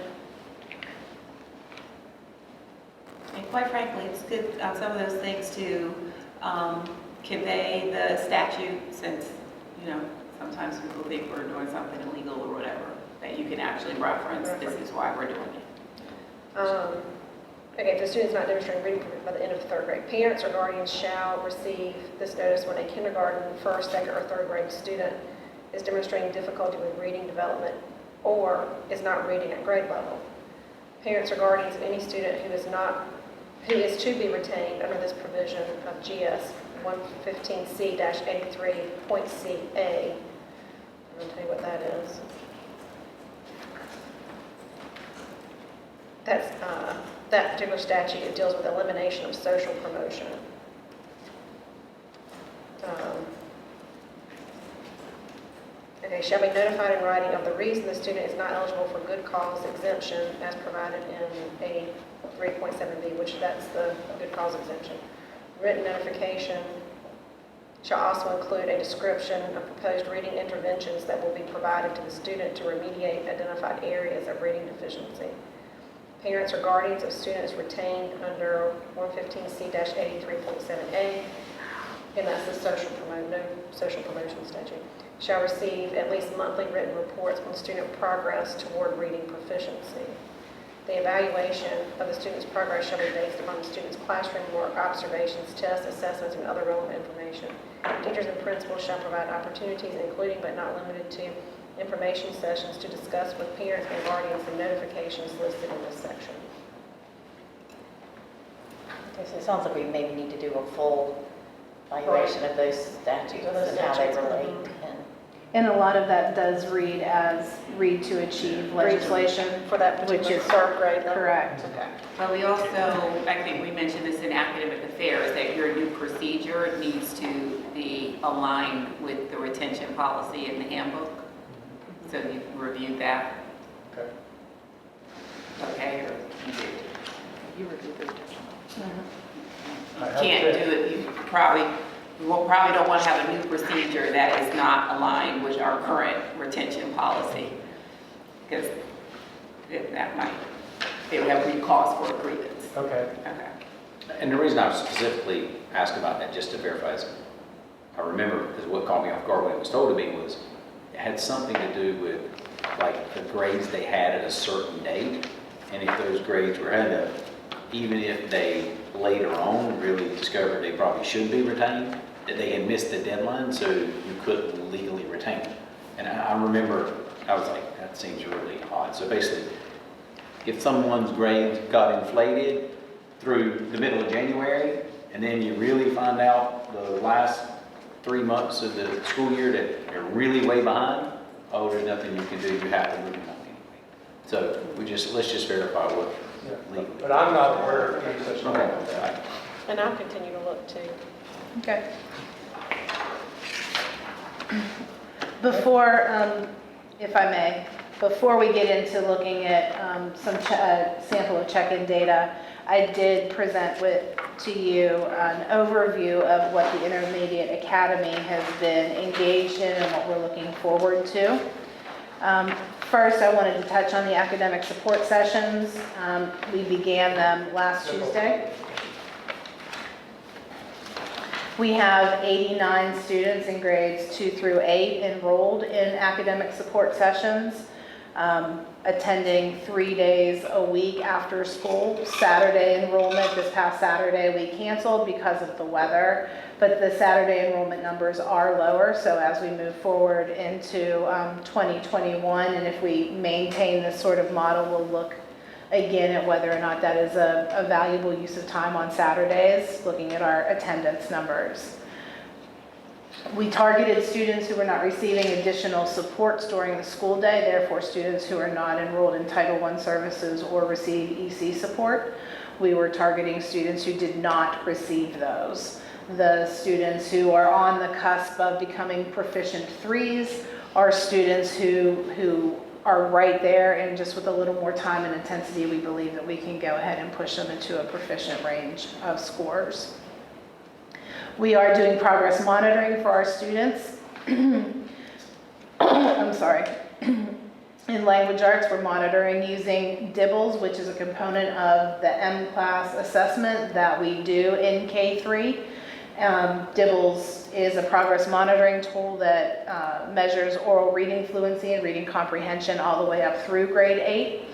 And quite frankly, it's good on some of those things to convey the statute, since, you know, sometimes people think we're doing something illegal or whatever, that you can actually reference, this is why we're doing it. okay, if the student's not demonstrating reading by the end of third grade, parents or guardians shall receive this notice when a kindergarten, first, second, or third grade student is demonstrating difficulty with reading development or is not reading at grade level. Parents or guardians of any student who is to be retained under this provision of GS 115C-83.CA. I'll tell you what that is. That's that particular statute. It deals with elimination of social promotion. Okay, shall be notified in writing of the reason the student is not eligible for good cause exemption as provided in 83.7B, which that's the good cause exemption. Written notification shall also include a description of proposed reading interventions that will be provided to the student to remediate identified areas of reading deficiency. Parents or guardians of students retained under 115C-83.7A, and that's the social promotion statute, shall receive at least monthly written reports on student progress toward reading proficiency. The evaluation of the student's progress shall be based upon the student's classroom work, observations, tests, assessments, and other relevant information. Teachers and principals shall provide opportunities, including but not limited to information sessions, to discuss with parents and guardians the notifications listed in this section. Okay, so it sounds like we maybe need to do a full evaluation of those statutes and how they relate. And a lot of that does read as read to achieve legislation. For that Which particular is third grade level? correct. Okay. But we also, I think we mentioned this in academic affairs, that your new procedure needs to be aligned with the retention policy in the handbook. So you reviewed that, Okay. okay, or you did? You reviewed the retention. I You have can't to- do it, you probably don't want to have a new procedure that is not aligned with our current retention policy. Because that might, they would have recourse for a grievance. Okay. Okay. And the reason I specifically asked about that, just to verify, is I remember, because what caught me off guard when it was told to me was, it had something to do with, like, the grades they had at a certain date, and if those grades were had a, even if they later on really discovered they probably should be retained, that they had missed the deadline, so you couldn't legally retain them. And I remember, I was like, that seems really odd. So basically, if someone's grades got inflated through the middle of January, and then you really find out the last 3 months of the school year that they're really way behind, oh, there's nothing you can do, you have to move them on anyway. So let's just verify what Yeah. legally. But I'm not aware of any such thing. Okay. And I'll continue to look too. Okay. Before, if I may, before we get into looking at some sample of check-in data, I did present to you an overview of what the Intermediate Academy has been engaged in and what we're looking forward to. First, I wanted to touch on the academic support sessions. We began them last Tuesday. We have 89 students in grades 2 through 8 enrolled in academic support sessions, attending 3 days a week after school. Saturday enrollment, this past Saturday, we canceled because of the weather, but the Saturday enrollment numbers are lower. So as we move forward into 2021, and if we maintain this sort of model, we'll look again at whether or not that is a valuable use of time on Saturdays, looking at our attendance numbers. We targeted students who were not receiving additional supports during the school day, therefore students who are not enrolled in Title I services or receive EC support. We were targeting students who did not receive those. The students who are on the cusp of becoming proficient 3s are students who are right there, and just with a little more time and intensity, we believe that we can go ahead and push them into a proficient range of scores. We are doing progress monitoring for our students. I'm sorry. In language arts, we're monitoring using DIBELS, which is a component of the M-class assessment that we do in K-3. DIBELS is a progress monitoring tool that measures oral reading fluency and reading comprehension all the way up through grade 8.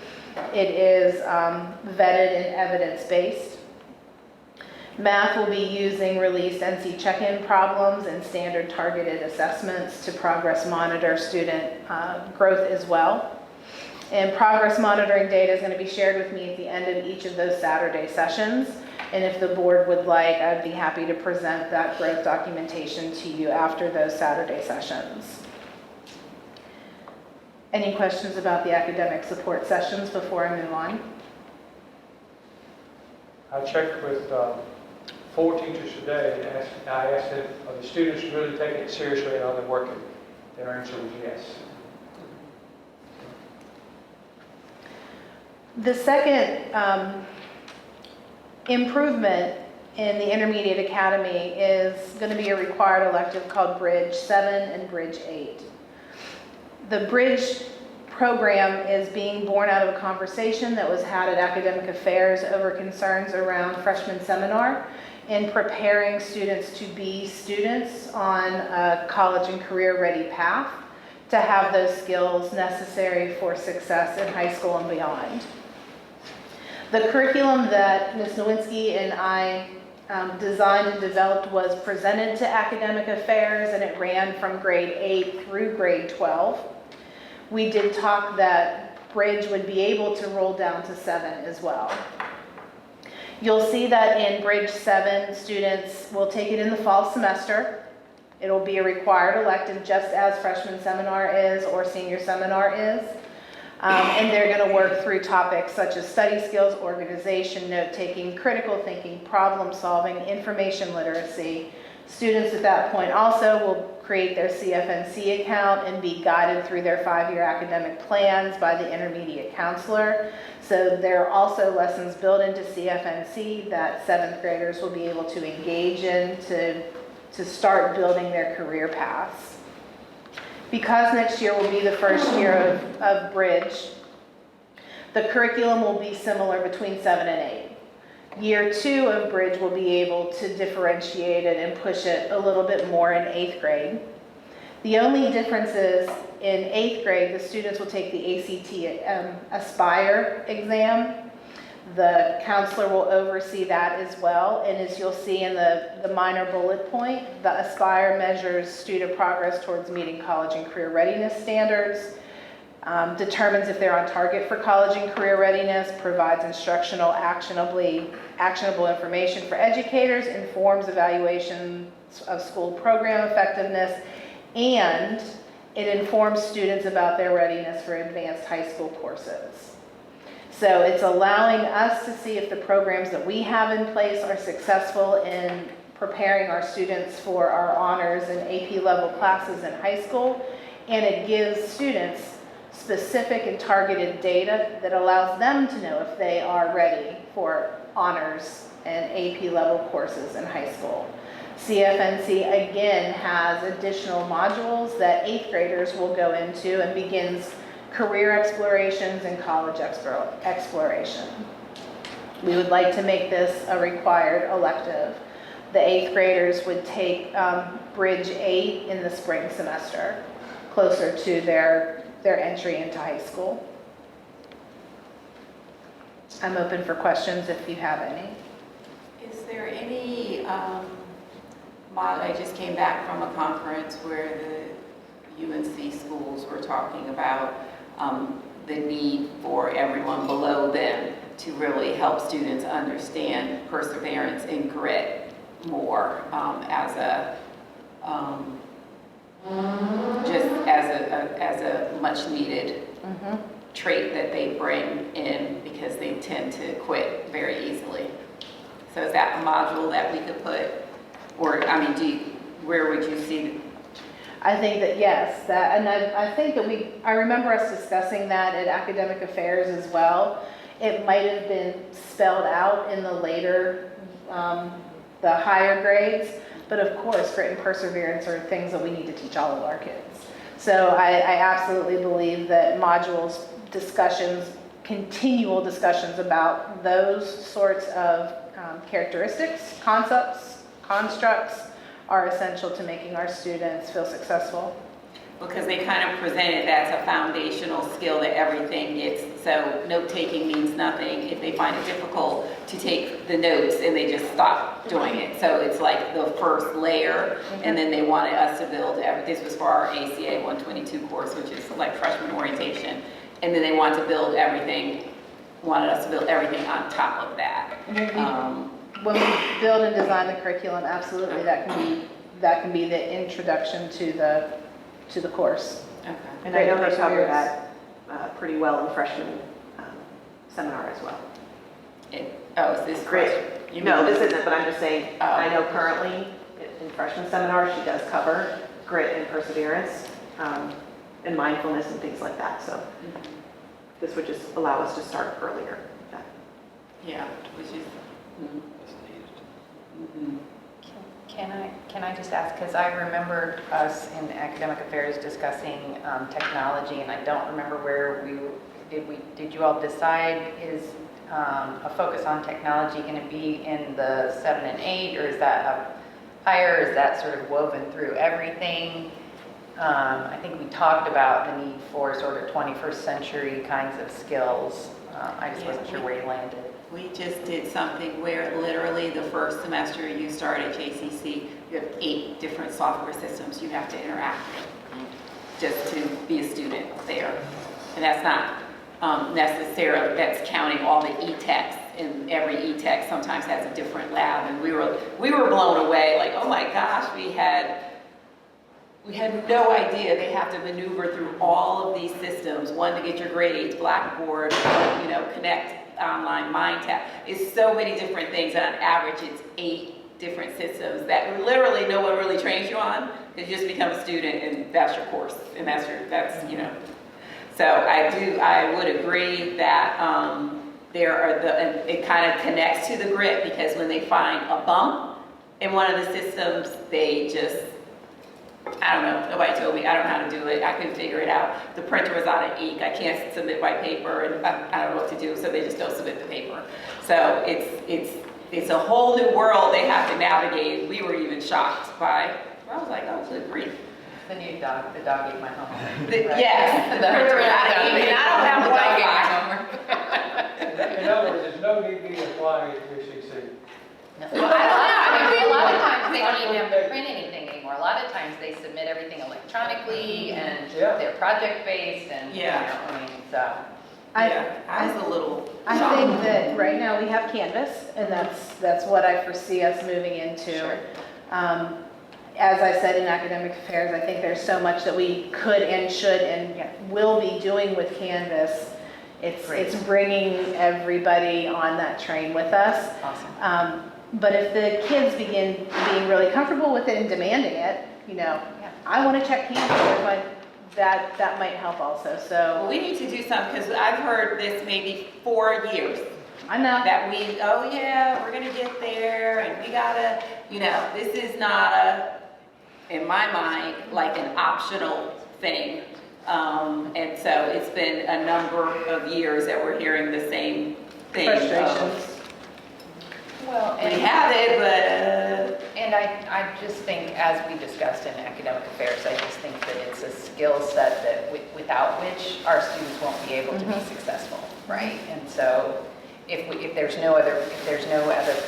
It is vetted and evidence-based. Math will be using released NC check-in problems and standard targeted assessments to progress monitor student growth as well. And progress monitoring data is going to be shared with me at the end of each of those Saturday sessions. And if the board would like, I'd be happy to present that growth documentation to you after those Saturday sessions. Any questions about the academic support sessions before I move on? I checked with 4 teachers today, and I asked them, are the students really taking it seriously and are they working? Their answer was yes. The second improvement in the Intermediate Academy is going to be a required elective called Bridge 7 and Bridge 8. The Bridge program is being born out of a conversation that was had at Academic Affairs over concerns around freshman seminar in preparing students to be students on a college and career ready path to have those skills necessary for success in high school and beyond. The curriculum that Ms. Nowinski and I designed and developed was presented to Academic Affairs, and it ran from grade 8 through grade 12. We did talk that Bridge would be able to roll down to 7 as well. You'll see that in Bridge 7, students will take it in the fall semester. It'll be a required elective just as freshman seminar is or senior seminar is. And they're going to work through topics such as study skills, organization, note-taking, critical thinking, problem solving, information literacy. Students at that point also will create their CFNC account and be guided through their 5-year academic plans by the intermediate counselor. So there are also lessons built into CFNC that 7th graders will be able to engage in to start building their career paths. Because next year will be the first year of Bridge, the curriculum will be similar between 7 and 8. Year 2 of Bridge will be able to differentiate it and push it a little bit more in 8th grade. The only difference is in 8th grade, the students will take the ACT Aspire exam. The counselor will oversee that as well. And as you'll see in the minor bullet point, the Aspire measures student progress towards meeting college and career readiness standards, determines if they're on target for college and career readiness, provides instructional actionable information for educators, informs evaluations of school program effectiveness, and it informs students about their readiness for advanced high school courses. So it's allowing us to see if the programs that we have in place are successful in preparing our students for our honors and AP level classes in high school, and it gives students specific and targeted data that allows them to know if they are ready for honors and AP level courses in high school. CFNC again has additional modules that 8th graders will go into and begins career explorations and college exploration. We would like to make this a required elective. The 8th graders would take Bridge 8 in the spring semester, closer to their entry into high school. I'm open for questions if you have any. Is there any, I just came back from a conference where the UNC schools were talking about the need for everyone below them to really help students understand perseverance and grit more as a much needed trait that they bring in because they tend to quit very easily. So is that a module that we could put, or I mean, where would you see? I think that, yes, that, and I think that I remember us discussing that at academic affairs as well. It might have been spelled out in the later, the higher grades, but of course, grit and perseverance are things that we need to teach all of our kids. So I absolutely believe that modules, discussions, continual discussions about those sorts of characteristics, concepts, constructs are essential to making our students feel successful. Because they kind of present it as a foundational skill that everything gets. So note-taking means nothing if they find it difficult to take the notes and they just stop doing it. So it's like the first layer, and then they wanted us to build, this was for our ACA 122 course, which is like freshman orientation. And then they wanted us to build everything on top of that. When we build and design the curriculum, absolutely, that can be the introduction to the course. Okay. And I know they cover that pretty well in freshman seminar as well. Is this Grit. No, this isn't, but I'm just saying, I know currently in freshman seminar, she does cover grit and perseverance and mindfulness and things like that. So this would just allow us to start earlier. Yeah, which is. Can I just ask, because I remembered us in academic affairs discussing technology, and I don't remember where did you all decide, is a focus on technology going to be in the 7 and 8, or is that up higher? Is that sort of woven through everything? I think we talked about the need for sort of 21st century kinds of skills. I just wasn't sure where you landed. We just did something where literally the first semester you start at JCC, you have 8 different software systems you have to interact with just to be a student there. And that's not necessarily, that's counting all the e-texts, and every e-text sometimes has a different lab. And we were blown away, like, oh my gosh, we had no idea they have to maneuver through all of these systems, one to get your grades, Blackboard, Connect online, MindTap. It's so many different things, and on average it's 8 different systems that literally no one really trains you on, because you just become a student and that's your course, and that's. So I would agree that it kind of connects to the grit, because when they find a bump in one of the systems, they just, I don't know, nobody told me, I don't know how to do it, I couldn't figure it out. The printer was out of ink, I can't submit by paper, and I don't know what to do, so they just don't submit the paper. So it's a whole new world they have to navigate. We were even shocked by, I was like, oh, good grief. The new dog, the dog ate my homework. Yes, the printer was out of ink, and I don't have Wi-Fi. In other words, there's no need to be applying it to UCC. Well, I don't know. I mean, a lot of times they don't even have to print anything anymore. A lot of times they submit everything electronically, and they're project-based, and, so. I was a little I shocked. think that right now we have Canvas, and that's what I foresee us moving into. Sure. As I said in academic affairs, I think there's so much that we could and should and will be doing with Canvas. It's bringing everybody on that train with us. Awesome. But if the kids begin being really comfortable with it and demanding it, I want to check Canvas, that might help also. So Well, we need to do something, because I've heard this maybe 4 years. I know That we're gonna get there, and we gotta, this is not in my mind, like an optional thing. And so it's been a number of years that we're hearing the same thing. frustrations. Well, We have it, but. And I just think, as we discussed in academic affairs, I just think that it's a skill set that without which our students won't be able to be successful, right? And so if there's no other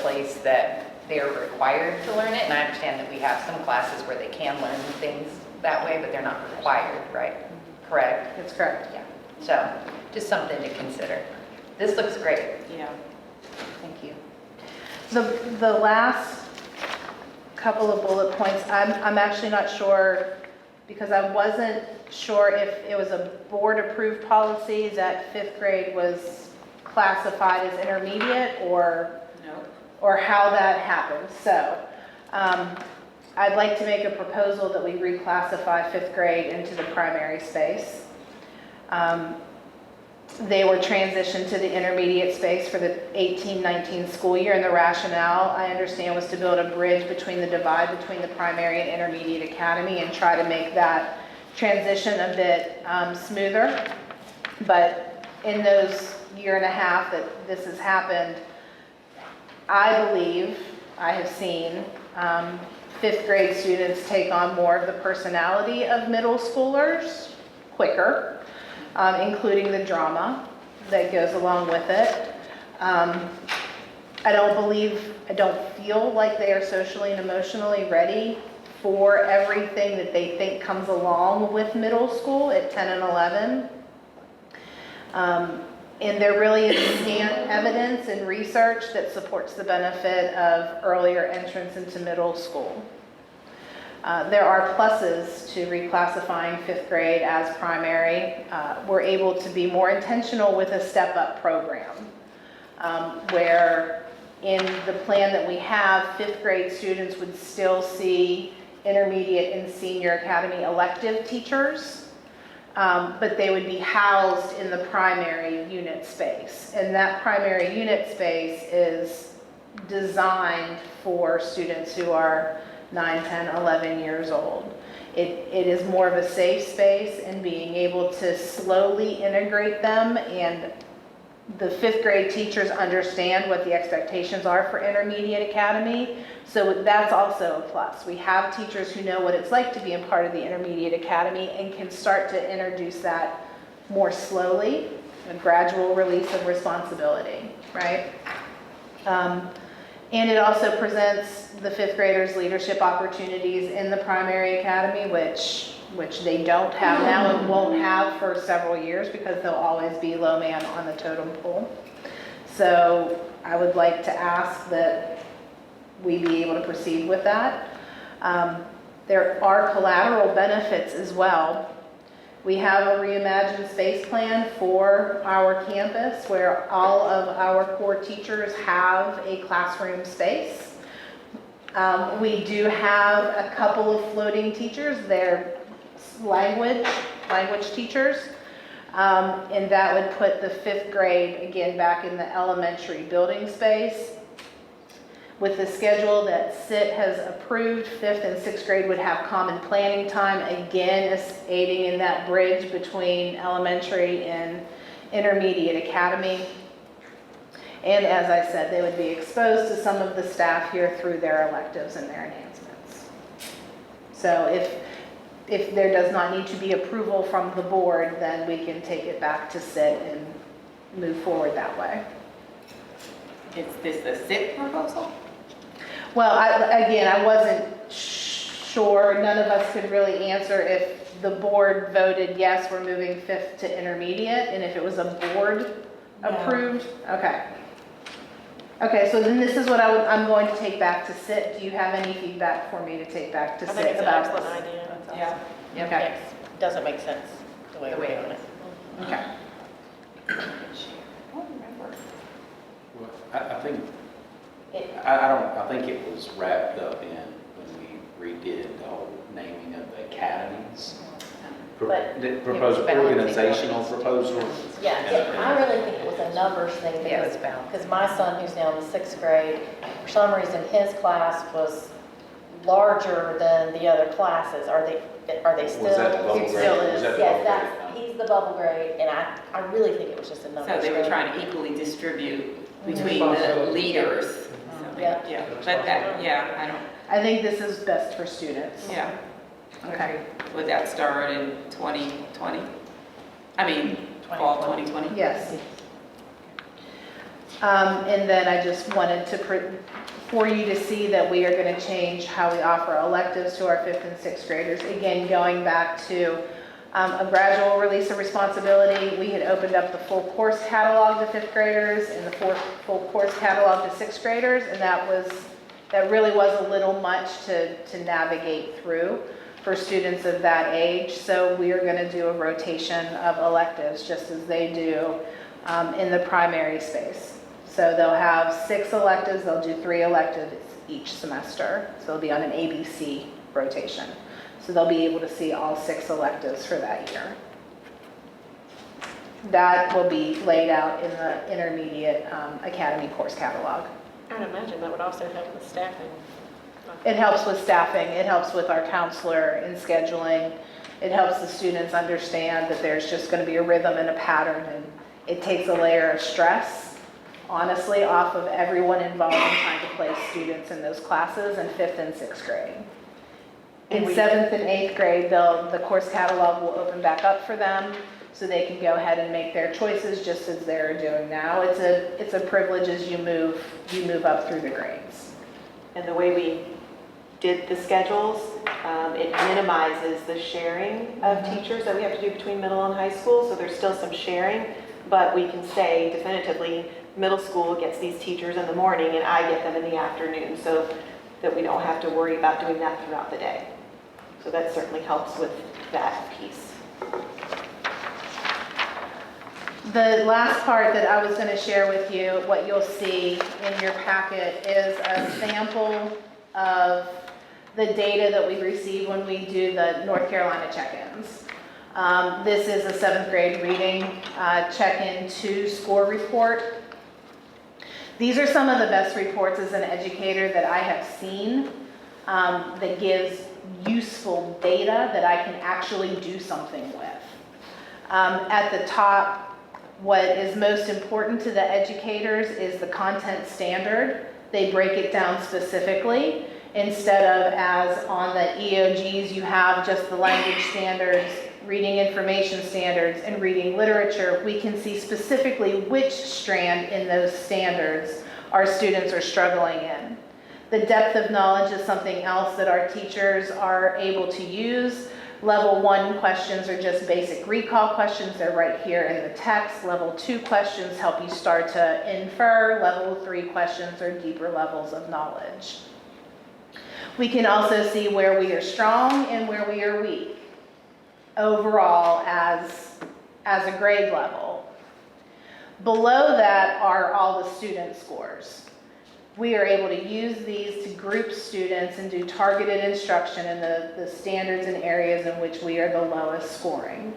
place that they're required to learn it, and I understand that we have some classes where they can learn things that way, but they're not required, right? Correct? That's correct. Yeah. So just something to consider. This looks great. Yeah. Thank you. The last couple of bullet points, I'm actually not sure, because I wasn't sure if it was a board-approved policy that 5th grade was classified as intermediate, or No. or how that happened. So I'd like to make a proposal that we reclassify fifth grade into the primary space. They were transitioned to the intermediate space for the 18-19 school year, and the rationale, I understand, was to build a bridge between the divide between the primary and intermediate academy and try to make that transition a bit smoother. But in those year and a half that this has happened, I believe I have seen fifth grade students take on more of the personality of middle schoolers quicker, including the drama that goes along with it. I don't feel like they are socially and emotionally ready for everything that they think comes along with middle school at 10 and 11. And there really is scant evidence and research that supports the benefit of earlier entrance into middle school. There are pluses to reclassifying fifth grade as primary. We're able to be more intentional with a step-up program, where in the plan that we have, fifth grade students would still see intermediate and senior academy elective teachers, but they would be housed in the primary unit space. And that primary unit space is designed for students who are 9, 10, 11 years old. It is more of a safe space, and being able to slowly integrate them, and the fifth grade teachers understand what the expectations are for intermediate academy. So that's also a plus. We have teachers who know what it's like to be a part of the intermediate academy and can start to introduce that more slowly, a gradual release of responsibility, right? And it also presents the fifth graders leadership opportunities in the primary academy, which they don't have now and won't have for several years because they'll always be low man on the totem pole. So I would like to ask that we be able to proceed with that. There are collateral benefits as well. We have a reimagined space plan for our campus where all of our core teachers have a classroom space. We do have a couple of floating teachers. They're language teachers. And that would put the fifth grade, again, back in the elementary building space. With the schedule that SIT has approved, fifth and sixth grade would have common planning time, again, aiding in that bridge between elementary and intermediate academy. And as I said, they would be exposed to some of the staff here through their electives and their enhancements. So if there does not need to be approval from the board, then we can take it back to SIT and move forward that way. Is this a SIP proposal? Well, I wasn't sure. None of us could really answer if the board voted yes, we're moving fifth to intermediate, and if it was a board approved. Okay. Okay, so then this is what I'm going to take back to SIT. Do you have any feedback for me to take back to SIT? I think it's an about excellent this? idea. Yeah. Okay. Yes, doesn't make sense the way we're doing it. Okay. I don't remember. Well, I think, I think it was wrapped up in when we redid the whole naming of the academies. But The proposal, organizational proposal. Yeah, I really think it was a numbers thing Yeah, it was because my son, who's now in the sixth grade, for some reason, his class was larger than the other classes. Are they still? Was that the bubble It grade? still is. Was that the Yes, bubble grade? he's the bubble grade, and I really think it was just a numbers So thing. they were trying to equally distribute between the leaders. So, Yeah. Yeah, but that, yeah, I think this is best for students. yeah. Okay. Would that start in 2020? I mean, fall 2020? Yes. And then I just wanted for you to see that we are going to change how we offer electives to our fifth and sixth graders. Again, going back to a gradual release of responsibility, we had opened up the full course catalog to fifth graders and the full course catalog to sixth graders, and that really was a little much to navigate through for students of that age. So we are going to do a rotation of electives just as they do in the primary space. So they'll have 6 electives, they'll do 3 electives each semester. So they'll be on an ABC rotation. So they'll be able to see all 6 electives for that year. That will be laid out in the intermediate academy course catalog. I'd imagine that would also help with staffing. It helps with staffing, it helps with our counselor in scheduling. It helps the students understand that there's just going to be a rhythm and a pattern, and it takes a layer of stress, honestly, off of everyone involved in trying to place students in those classes in 5th and 6th grade. In 7th and 8th grade, the course catalog will open back up for them, so they can go ahead and make their choices just as they're doing now. It's a privilege as you move up through the grades. And the way we did the schedules, it minimizes the sharing of teachers that we have to do between middle and high school, so there's still some sharing, but we can say definitively, middle school gets these teachers in the morning and I get them in the afternoon, so that we don't have to worry about doing that throughout the day. So that certainly helps with that piece. The last part that I was going to share with you, what you'll see in your packet, is a sample of the data that we receive when we do the North Carolina check-ins. This is a 7th grade reading check-in 2 score report. These are some of the best reports as an educator that I have seen that gives useful data that I can actually do something with. At the top, what is most important to the educators is the content standard. They break it down specifically instead of, as on the EOGs, you have just the language standards, reading information standards, and reading literature. We can see specifically which strand in those standards our students are struggling in. The depth of knowledge is something else that our teachers are able to use. Level 1 questions are just basic recall questions. They're right here in the text. Level 2 questions help you start to infer. Level 3 questions are deeper levels of knowledge. We can also see where we are strong and where we are weak overall as a grade level. Below that are all the student scores. We are able to use these to group students and do targeted instruction in the standards and areas in which we are the lowest scoring.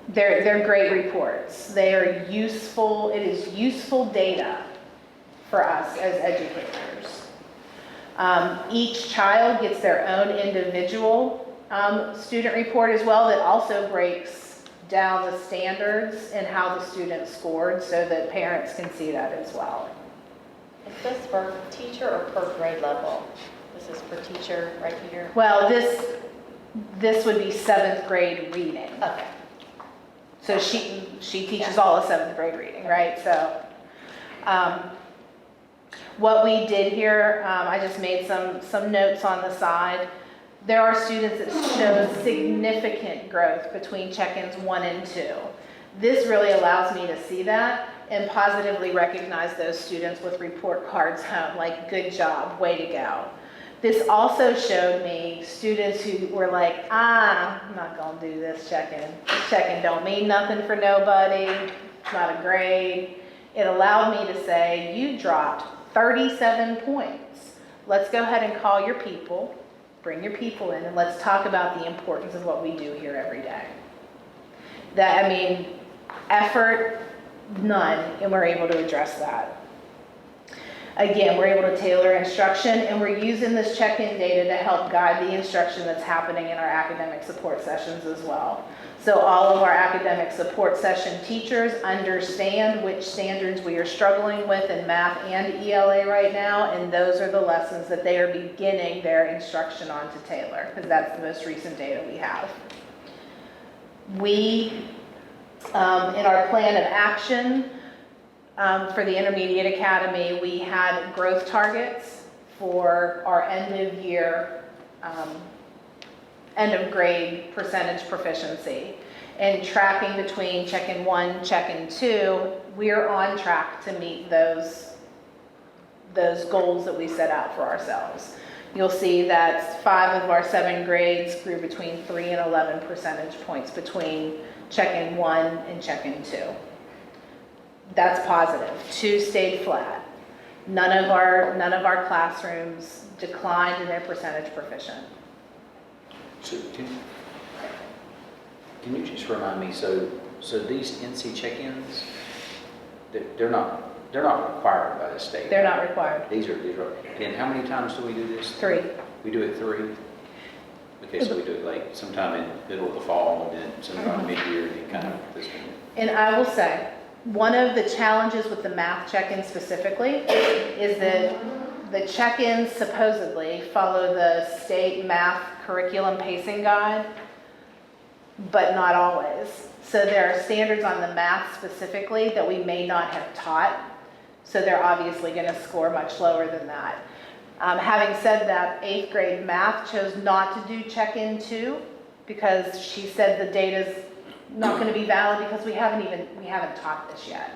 They're great reports. They are useful. It is useful data for us as educators. Each child gets their own individual student report as well that also breaks down the standards and how the students scored so that parents can see that as well. Is this for teacher or per grade level? This is for teacher right here? Well, this would be 7th grade reading. Okay. So she teaches all of 7th grade reading, right? So what we did here, I just made some notes on the side. There are students that show significant growth between check-ins 1 and 2. This really allows me to see that and positively recognize those students with report cards home, like, good job, way to go. This also showed me students who were like, I'm not gonna do this check-in. This check-in don't mean nothing for nobody, it's not a grade. It allowed me to say, you dropped 37 points. Let's go ahead and call your people. Bring your people in and let's talk about the importance of what we do here every day. Effort, none, and we're able to address that. Again, we're able to tailor instruction and we're using this check-in data to help guide the instruction that's happening in our academic support sessions as well. So all of our academic support session teachers understand which standards we are struggling with in math and ELA right now, and those are the lessons that they are beginning their instruction on to tailor, because that's the most recent data we have. We, in our plan of action for the Intermediate Academy, we had growth targets for our end of year end of grade percentage proficiency. And tracking between check-in 1, check-in 2, we're on track to meet those goals that we set out for ourselves. You'll see that 5 of our 7 grades grew between 3 and 11 percentage points between check-in 1 and check-in 2. That's positive. 2 stayed flat. None of our classrooms declined in their percentage proficient. So can you just remind me, so these NC check-ins, they're not required by the state? They're not required. These are, and how many times do we do this? 3. We do it 3? Okay, so we do it like sometime in the middle of the fall and then sometime mid-year and then kind of this one. And I will say, one of the challenges with the math check-in specifically is that the check-ins supposedly follow the state math curriculum pacing guide, but not always. So there are standards on the math specifically that we may not have taught, so they're obviously going to score much lower than that. Having said that, 8th grade math chose not to do check-in 2 because she said the data's not going to be valid because we haven't taught this yet.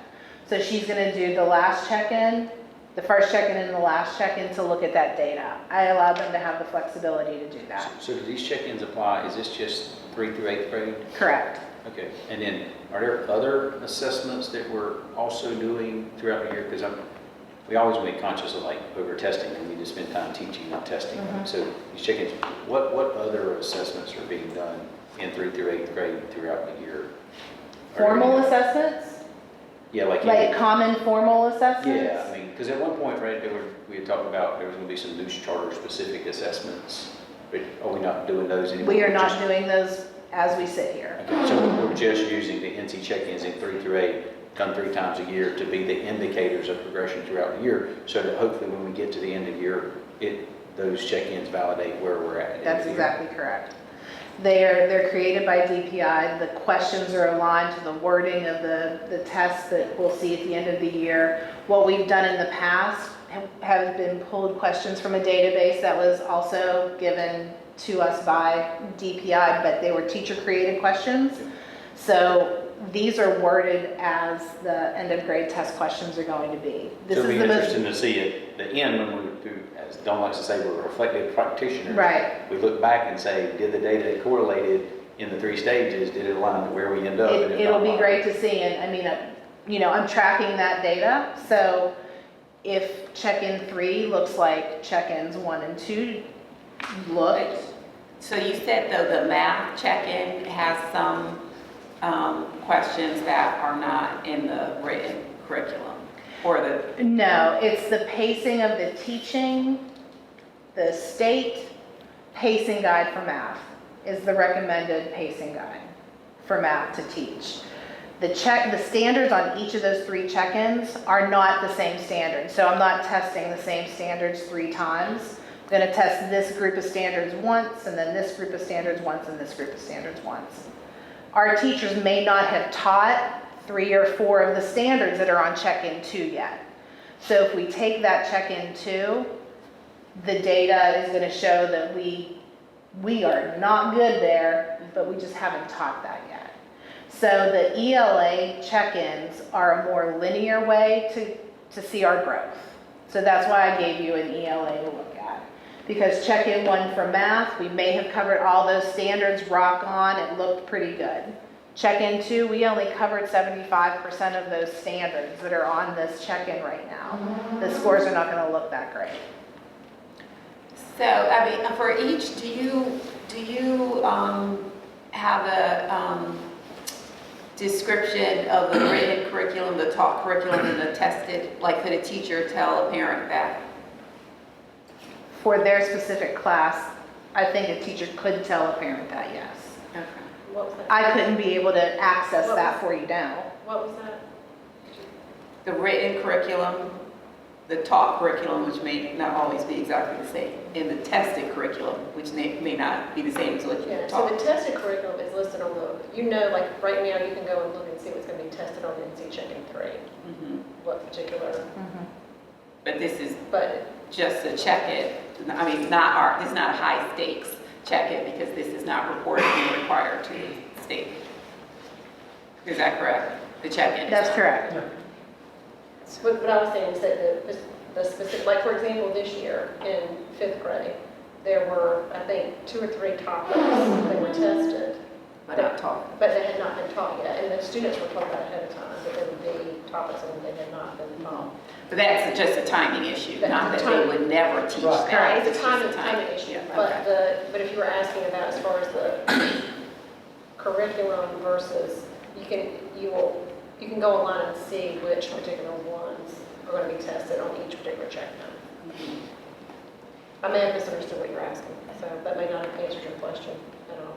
So she's going to do the last check-in, the first check-in and the last check-in to look at that data. I allowed them to have the flexibility to do that. So do these check-ins apply, is this just 3 through 8th grade? Correct. Okay, and then are there other assessments that we're also doing throughout the year? Because we always make conscious of like over testing and we just spend time teaching, not testing. So these check-ins, what other assessments are being done in 3 through 8th grade throughout the year? Formal assessments? Yeah, like Common formal assessments? Yeah, I mean, because at one point, right, we had talked about there was going to be some loose charter-specific assessments, but are we not doing those anymore? We are not doing those as we sit here. Okay, so we're just using the NC check-ins in 3 through 8, done 3 times a year to be the indicators of progression throughout the year, so that hopefully when we get to the end of the year, those check-ins validate where we're at. That's exactly correct. They're created by DPI. The questions are aligned to the wording of the tests that we'll see at the end of the year. What we've done in the past have been pulled questions from a database that was also given to us by DPI, but they were teacher-created questions. So these are worded as the end of grade test questions are going to be. So it'll be interesting to see at the end when we do, as Dawn likes to say, we're reflective practitioners. Right. We look back and say, did the data correlated in the 3 stages? Did it align to where we end up? It'll be great to see, and I mean, I'm tracking that data. So if check-in 3 looks like check-ins 1 and 2 looked. So you said though the math check-in has some questions that are not in the written curriculum or the... No, it's the pacing of the teaching, the state pacing guide for math is the recommended pacing guide for math to teach. The standards on each of those 3 check-ins are not the same standards. So I'm not testing the same standards 3 times. I'm going to test this group of standards once, and then this group of standards once, and this group of standards once. Our teachers may not have taught 3 or 4 of the standards that are on check-in 2 yet. So if we take that check-in 2, the data is going to show that we are not good there, but we just haven't taught that yet. So the ELA check-ins are a more linear way to see our growth. So that's why I gave you an ELA to look at. Because check-in 1 for math, we may have covered all those standards, rock on, it looked pretty good. Check-in 2, we only covered 75% of those standards that are on this check-in right now. The scores are not going to look that great. So, I mean, for each, do you have a description of the written curriculum, the taught curriculum, and the tested? Like, could a teacher tell a parent that? For their specific class, I think a teacher could tell a parent that, yes. Okay. What was that? I couldn't be able to access that for you now. What was that? The written curriculum, the taught curriculum, which may not always be exactly the same, and the tested curriculum, which may not be the same as what you Yeah, so taught. the tested curriculum is listed on like right now you can go and look and see what's going to be tested on NC Check-in 3. Mhm. What particular, But this is but just a check-in. I mean, it's not a high stakes check-in because this is not reported and required to the state. Is that correct? The check-in? That's correct. what I was saying is that the specific, like for example, this year in 5th grade, there were, I think, 2 or 3 topics that were tested but not taught. But they had not been taught yet, and the students were told that ahead of time, that there would be topics on that they had not been taught. But that's just a timing issue, That's not a that timing- they would never teach Right. that. It's a just timing issue, Yeah, but okay. but if you were asking about as far as the curriculum versus, you can go online and see which particular ones are going to be tested on each particular check-in. I may have misunderstood what you're asking, so that may not have answered your question at all.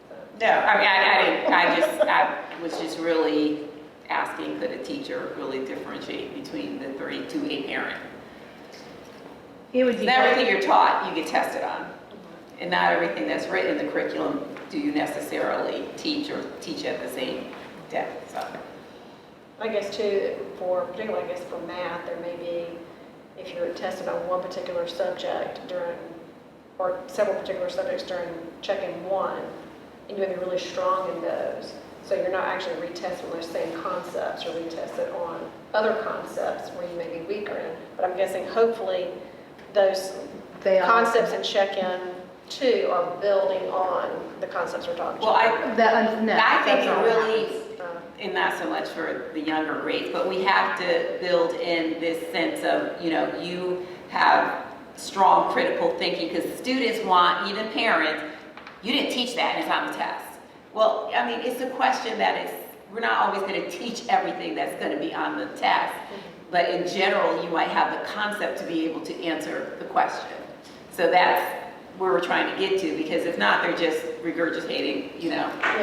So. No, I mean, I was just really asking, could a teacher really differentiate between the three to a parent? It would be Not everything you're taught, you get tested on. And not everything that's written in the curriculum do you necessarily teach or teach at the same depth, so. I guess too, particularly I guess for math, there may be, if you're tested on one particular subject or several particular subjects during check-in one, and you may be really strong in those, so you're not actually retested on those same concepts or retested on other concepts where you may be weaker in. But I'm guessing hopefully those concepts in check-in two are building on the concepts we're talking Well, about. I think it really, and not so much for the younger grades, but we have to build in this sense of, you have strong critical thinking, because students want, even parents, you didn't teach that and it's on the test. Well, I mean, it's a question that is, we're not always going to teach everything that's going to be on the test, but in general, you might have the concept to be able to answer the question. So that's where we're trying to get to, because if not, they're just regurgitating,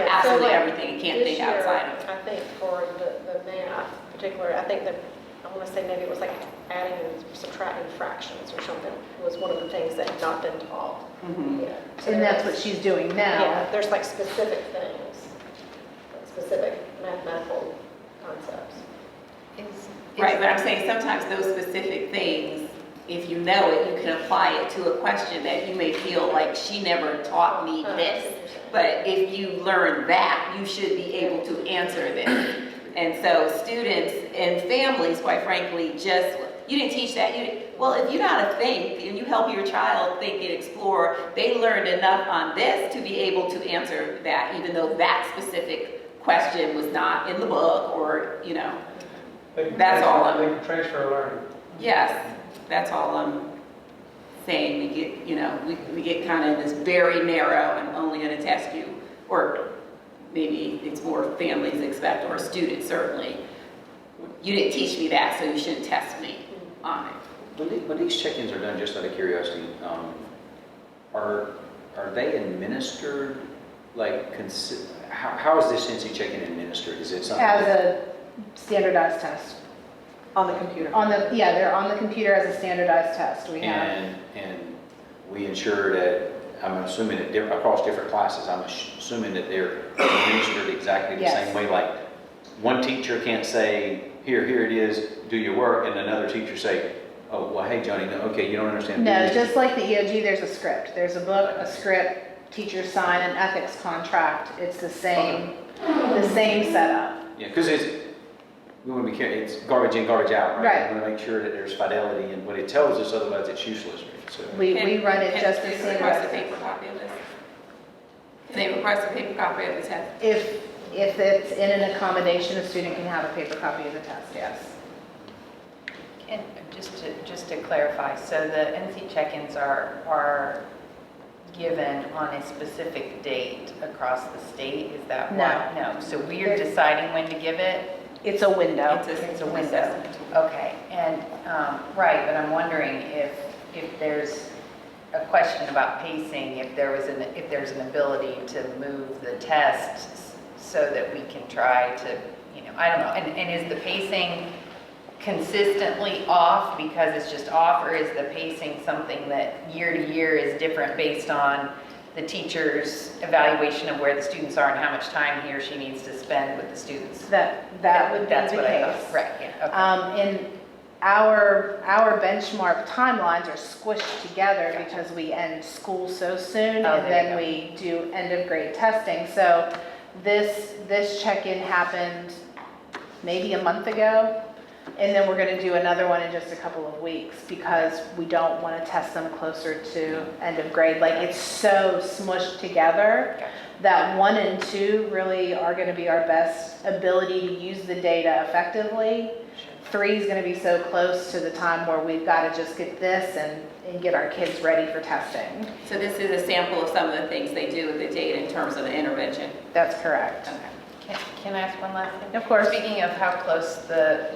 absolutely everything and can't think outside of it. I think for the math particularly, I think that, I want to say maybe it was like adding and subtracting fractions or something was one of the things that had not been taught. Mhm. Yeah. So And that's what she's doing now. Yeah, there's like specific things, like specific mathematical concepts. Right, but I'm saying sometimes those specific things, if you know it, you can apply it to a question that you may feel like she never taught me this. But if you learn that, you should be able to answer this. And so students and families, quite frankly, you didn't teach that. Well, if you know how to think and you help your child think and explore, they learned enough on this to be able to answer that, even though that specific question was not in the book or, that's all They can transfer learning. Yes, that's all I'm saying. We get kind of in this very narrow, I'm only going to test you, or maybe it's more families expect, or students certainly. You didn't teach me that, so you shouldn't test me on it. When these check-ins are done, just out of curiosity, are they administered, how is this NC check-in administered? Is it something? As a standardized test. On the computer. They're on the computer as a standardized test. We have. And we ensure that, I'm assuming that across different classes, I'm assuming that they're administered exactly the Yes. same way. Like, one teacher can't say, here it is, do your work, and another teacher say, oh, well, hey, Johnny, no, okay, you don't understand. No, just like the EOG, there's a script. There's a book, a script, teachers sign an ethics contract. It's the same setup. Yeah, because we want to be careful, it's garbage in, garbage out, right? Right. We want to make sure that there's fidelity in what it tells us, otherwise it's useless. So, We run it just the Can same. they request a paper copy of this? Can they request a paper copy of the test? If it's in an accommodation, a student can have a paper copy of the test, yes. And just to clarify, so the NC check-ins are given on a specific date across the state, is that why? No, so we are deciding when to give it? It's a window. It's a window. Okay, and, right, but I'm wondering if there's a question about pacing, if there's an ability to move the test so that we can try to, I don't know, and is the pacing consistently off because it's just off, or is the pacing something that year to year is different based on the teacher's evaluation of where the students are and how much time he or she needs to spend with the students? That would be That's the what I case. thought. Right, yeah, okay. And our benchmark timelines are squished together because we end school so soon, Oh, and there then you we do end of grade testing. So this check-in happened maybe a month ago. And then we're gonna do another one in just a couple of weeks because we don't wanna test them closer to end of grade. Like, it's so smushed together that 1 and 2 really are gonna be our best ability to use the data effectively. 3 is gonna be so close to the time where we've gotta just get this and get our kids ready for testing. So this is a sample of some of the things they do with the data in terms of the intervention. That's correct. Okay. Can I ask one last thing? Of course. Speaking of how close the,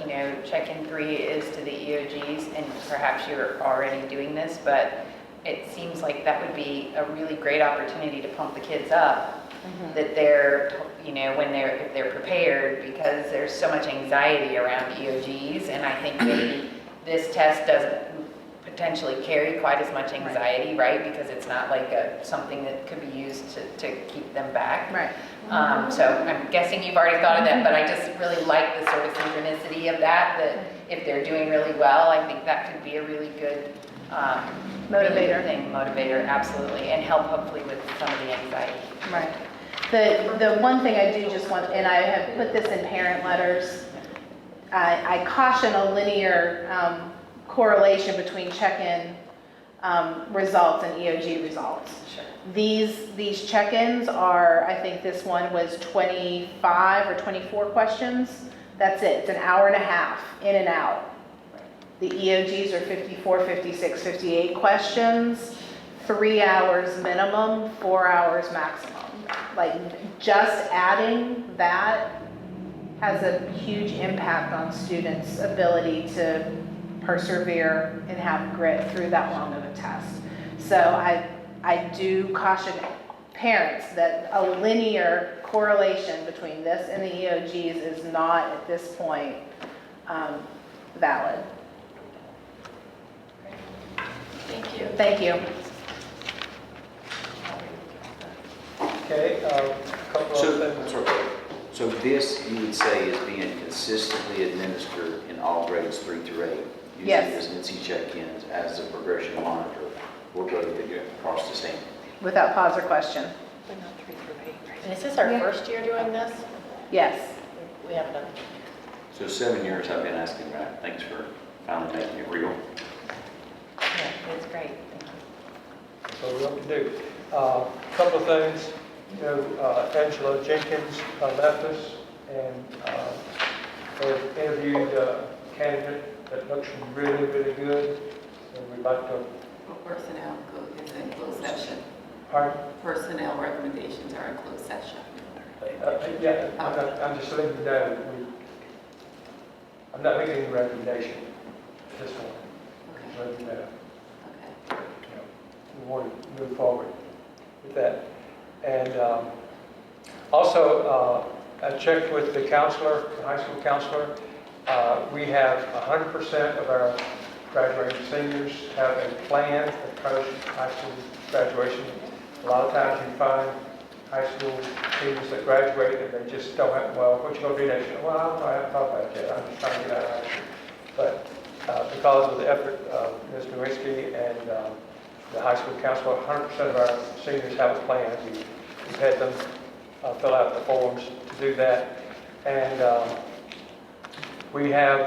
check-in 3 is to the EOGs, and perhaps you're already doing this, but it seems like that would be a really great opportunity to pump the kids up, that they're, if they're prepared, because there's so much anxiety around EOGs, and I think maybe this test doesn't potentially carry quite as much anxiety, right? Because it's not like something that could be used to keep them back. Right. So I'm guessing you've already thought of that, but I just really like the sort of synchronicity of that if they're doing really well, I think that could be a really good motivator, absolutely, and help hopefully with some of the anxiety. Right. The one thing I do just want, and I have put this in parent letters, I caution a linear correlation between check-in results and EOG results. Sure. These check-ins are, I think this one was 25 or 24 questions. That's it. It's an hour and a half in and out. The EOGs are 54, 56, 58 questions, 3 hours minimum, 4 hours maximum. Like, just adding that has a huge impact on students' ability to persevere and have grit through that long of a test. So I do caution parents that a linear correlation between this and the EOGs is not at this point valid. Thank you. Thank you. Okay, a couple of things. So this, you would say, is being consistently administered in all grades 3 through 8? Yes. Using NC check-ins as a progression monitor for grade that get across the state. Without pause or question. And is this our first year doing this? Yes. We haven't done. So 7 years I've been asking that. Thanks for finally making it real. Yeah, it's great. Thank you. That's what we want to do. Couple of things, Angela Jenkins left us, and they've interviewed a candidate that looks really, really good, and we'd like to. Personnel is in closed session. Pardon? Personnel recommendations are in closed session. Yeah, I'm just letting you know, I'm not making any recommendation at this point. Just letting you know. Okay. We want to move forward with that. And also, I checked with the counselor, the high school counselor. We have 100% of our graduating seniors have a plan for post-high school graduation. A lot of times you find high school students that graduate and they just don't have, well, what you going to do next year? Well, I haven't thought about it yet. I'm just trying to get out of high school. But because of the effort of Ms. Nowinski and the high school counselor, 100% of our seniors have a plan. We've had them fill out the forms to do that. And we have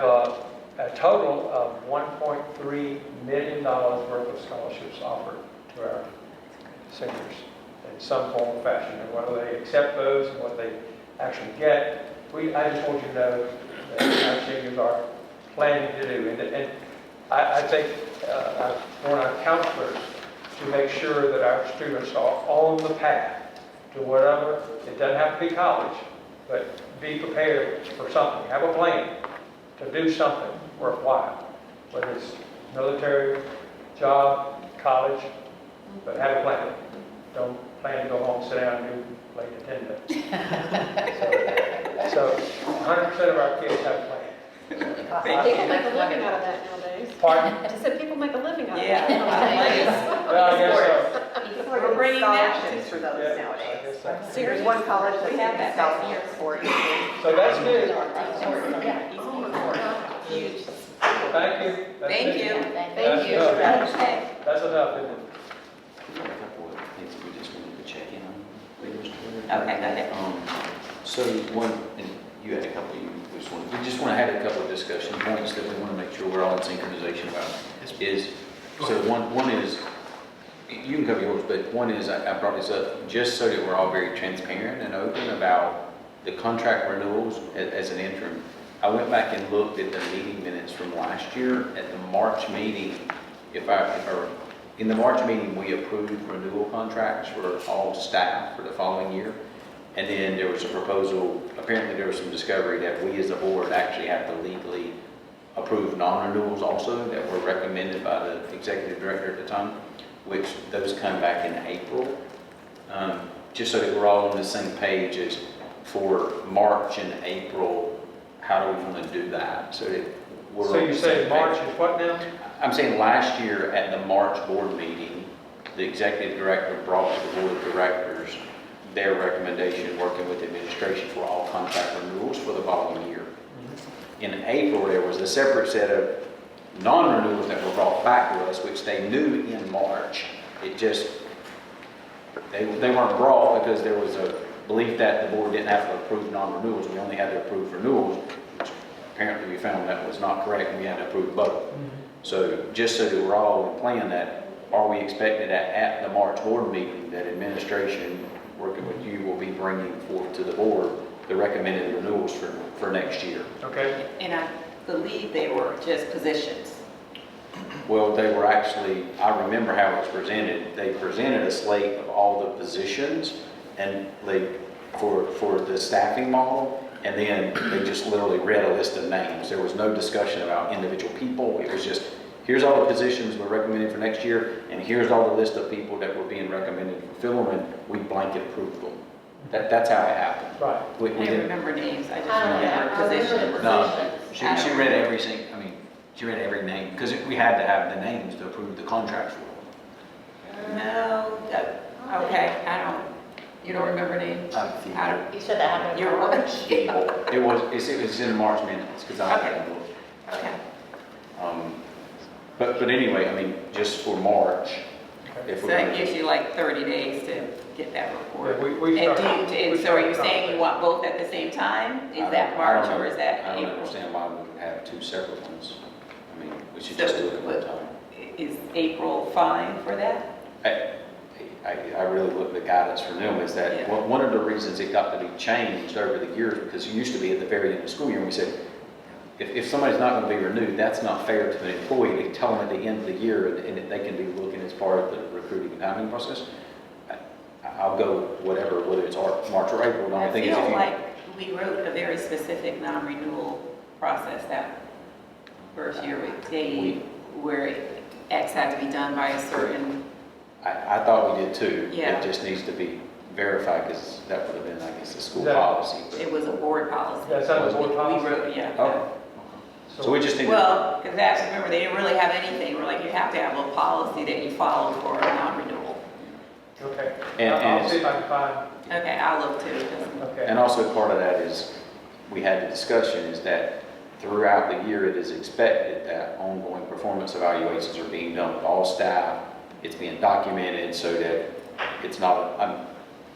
a total of $1.3 million worth of scholarships offered to our seniors in some form or fashion. And whether they accept those and what they actually get, I just want you to know that our seniors are planning to do. And I think I want our counselors to make sure that our students are on the path to whatever. It doesn't have to be college, but be prepared for something. Have a plan to do something worthwhile, whether it's military, job, college, but have a plan. Don't plan to go home, sit down, and do late attendance. So 100% of our kids have a plan. People make a living out of that nowadays. Pardon? I just said people make a living out of Yeah. that. Well, I guess People We're are bringing getting that scholarships for so. those Yeah, I nowadays. guess so. There's one college that's We have getting that scholarships for it. So that's good. Huge. Thank you. That's Thank it. you. Thank you. Okay. That's enough, isn't it? We got a couple of things we just wanted to check in on. Okay, go ahead. So one, and you had a couple, we just want to have a couple of discussion points that we want to make sure we're all in synchronization about. One is, you can cover yours, but one is, I brought this up just so that we're all very transparent and open about the contract renewals as an interim. I went back and looked at the meeting minutes from last year at the March meeting. In the March meeting, we approved renewal contracts for all staff for the following year. And then there was a proposal, apparently there was some discovery that we as a board actually have to legally approve non-renewals also that were recommended by the executive director at the time, which those come back in April. Just so that we're all on the same page as for March and April, how do we want to do that? So that we're So on you the say same March page. is what now? I'm saying last year at the March board meeting, the executive director brought to the board of directors their recommendation, working with administration for all contract renewals for the following year. In April, there was a separate set of non-renewals that were brought back to us, which they knew in March. It just, they weren't brought because there was a belief that the board didn't have to approve non-renewals. We only had to approve renewals, which apparently we found that was not correct, and we had to approve both. So just so that we're all in plan, that are we expected at the March board meeting that administration, working with you, will be bringing forth to the board the recommended renewals for next year? Okay. And I believe they were just positions. Well, they were actually, I remember how it was presented. They presented a slate of all the positions and for the staffing model, and then they just literally read a list of names. There was no discussion about individual people. It was just, here's all the positions we're recommending for next year, and here's all the list of people that were being recommended to fill them, and we blanket approved them. That's how it happened. Right. We I don't didn't, remember names, I just I remember positions. no, she read every single, she read every name, because we had to have the names to approve the contracts for. No, okay, you don't remember names? I don't- You said that happened in You're March. It was in March minutes, because I had them. Okay. But anyway, just for March, if So we're that gonna, gives you like 30 days to get that report. Yeah, we And start- we so are you start saying you want both at the same time? Is that March or is that I don't April? understand why we would have two separate ones. We should just do it at one time. Is April fine for that? I really look at the guidance from them is that Yeah. one of the reasons it got to be changed over the years, because it used to be at the very end of the school year, and we said, if somebody's not going to be renewed, that's not fair to the employee to tell them at the end of the year, and they can be looking as part of the recruiting and hiring process. I'll go whatever, whether it's March or April. The only I thing is feel if you, like we wrote a very specific non-renewal process that first year with Dave, where X had to be done by a certain, I thought we did too. Yeah. It just needs to be verified, because that would have been, I guess, a school Yeah. policy. it was a board policy. That's on the board We policy? wrote, yeah. Oh, so we just need to. Well, because that's, remember, they didn't really have anything. We're like, you have to have a policy that you follow for a non-renewal. Okay. And- I'll see if I can find, Okay, I'll look too. 'Cause- okay. And also part of that is, we had the discussion is that throughout the year, it is expected that ongoing performance evaluations are being done with all staff. It's being documented so that it's not,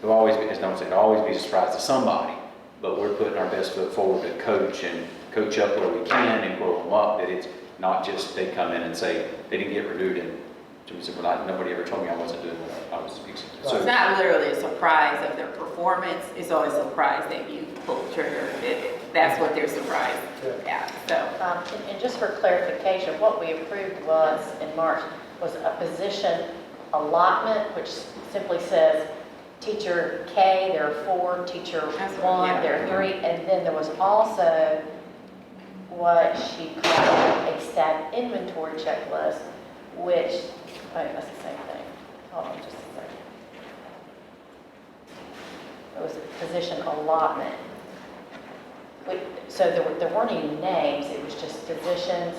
it'll always be, as Don said, it'll always be a surprise to somebody, but we're putting our best foot forward to coach and coach up where we can and grow them up, that it's not just they come in and say they didn't get renewed, and Jimmy said, well, nobody ever told me I wasn't doing what I was fixing. So it's not literally a surprise of their performance. It's always a surprise that you pulled the trigger. That's what they're surprised at, so. And just for clarification, what we approved was, in March, was a position allotment, which simply says, teacher K, there are 4, teacher That's what- 1, yeah. there are 3, and then there was also what she called a staff inventory checklist, which, wait, that's the same thing. Hold on just a second. It was a position allotment. So there weren't any names, it was just positions,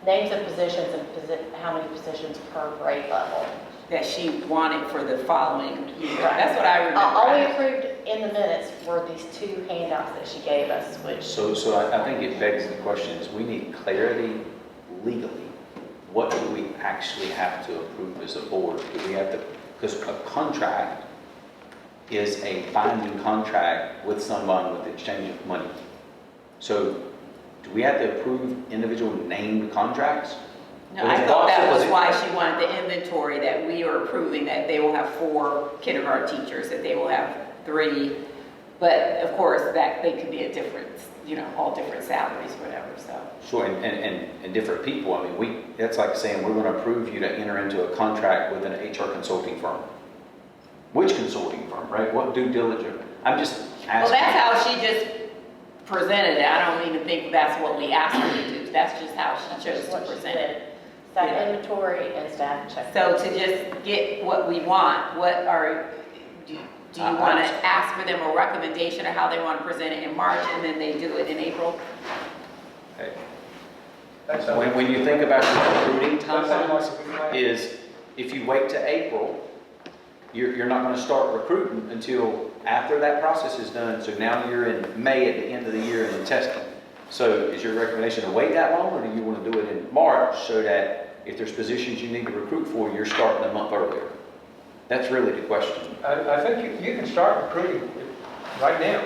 names of positions and how many positions per grade level. That she wanted for the following year. That's what I remember. All we approved in the minutes were these 2 handouts that she gave us, which, So I think it begs the question is, we need clarity legally. What do we actually have to approve as a board? Do we have to, because a contract is a binding contract with someone with exchange of money. So do we have to approve individual named contracts? No, I thought that was why she wanted the inventory, that we are approving that they will have 4 kindergarten teachers, that they will have 3. But of course, that they could be a different, all different salaries, whatever, so. Sure, and different people. I mean, that's like saying we're going to approve you to enter into a contract with an HR consulting firm. Which consulting firm, right? What due diligence? I'm just asking. Well, that's how she just presented it. I don't even think that's what we asked her to do. That's just how she chose to present it. Staff inventory and staff check. So to just get what we want, do you want to ask for them a recommendation of how they want to present it in March and then they do it in April? Okay. That sounds- When you think about your recruiting that sounds like timelines, a good plan. is if you wait to April, you're not going to start recruiting until after that process is done. So now you're in May at the end of the year and testing. So is your recommendation to wait that long, or do you want to do it in March so that if there's positions you need to recruit for, you're starting a month earlier? That's really the question. I think you can start recruiting right now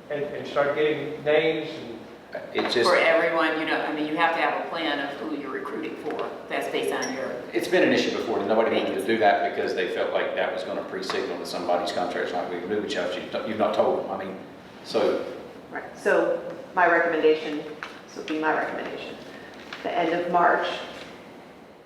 and start getting names and It's just, For everyone, you have to have a plan of who you're recruiting for. That's based on your, it's been an issue before, and nobody wanted to do that because they felt like that was going to pre-signal that somebody's contract's not going to be renewed, which you've not told them. I mean, so. Right, so my recommendation, this would be my recommendation. The end of March,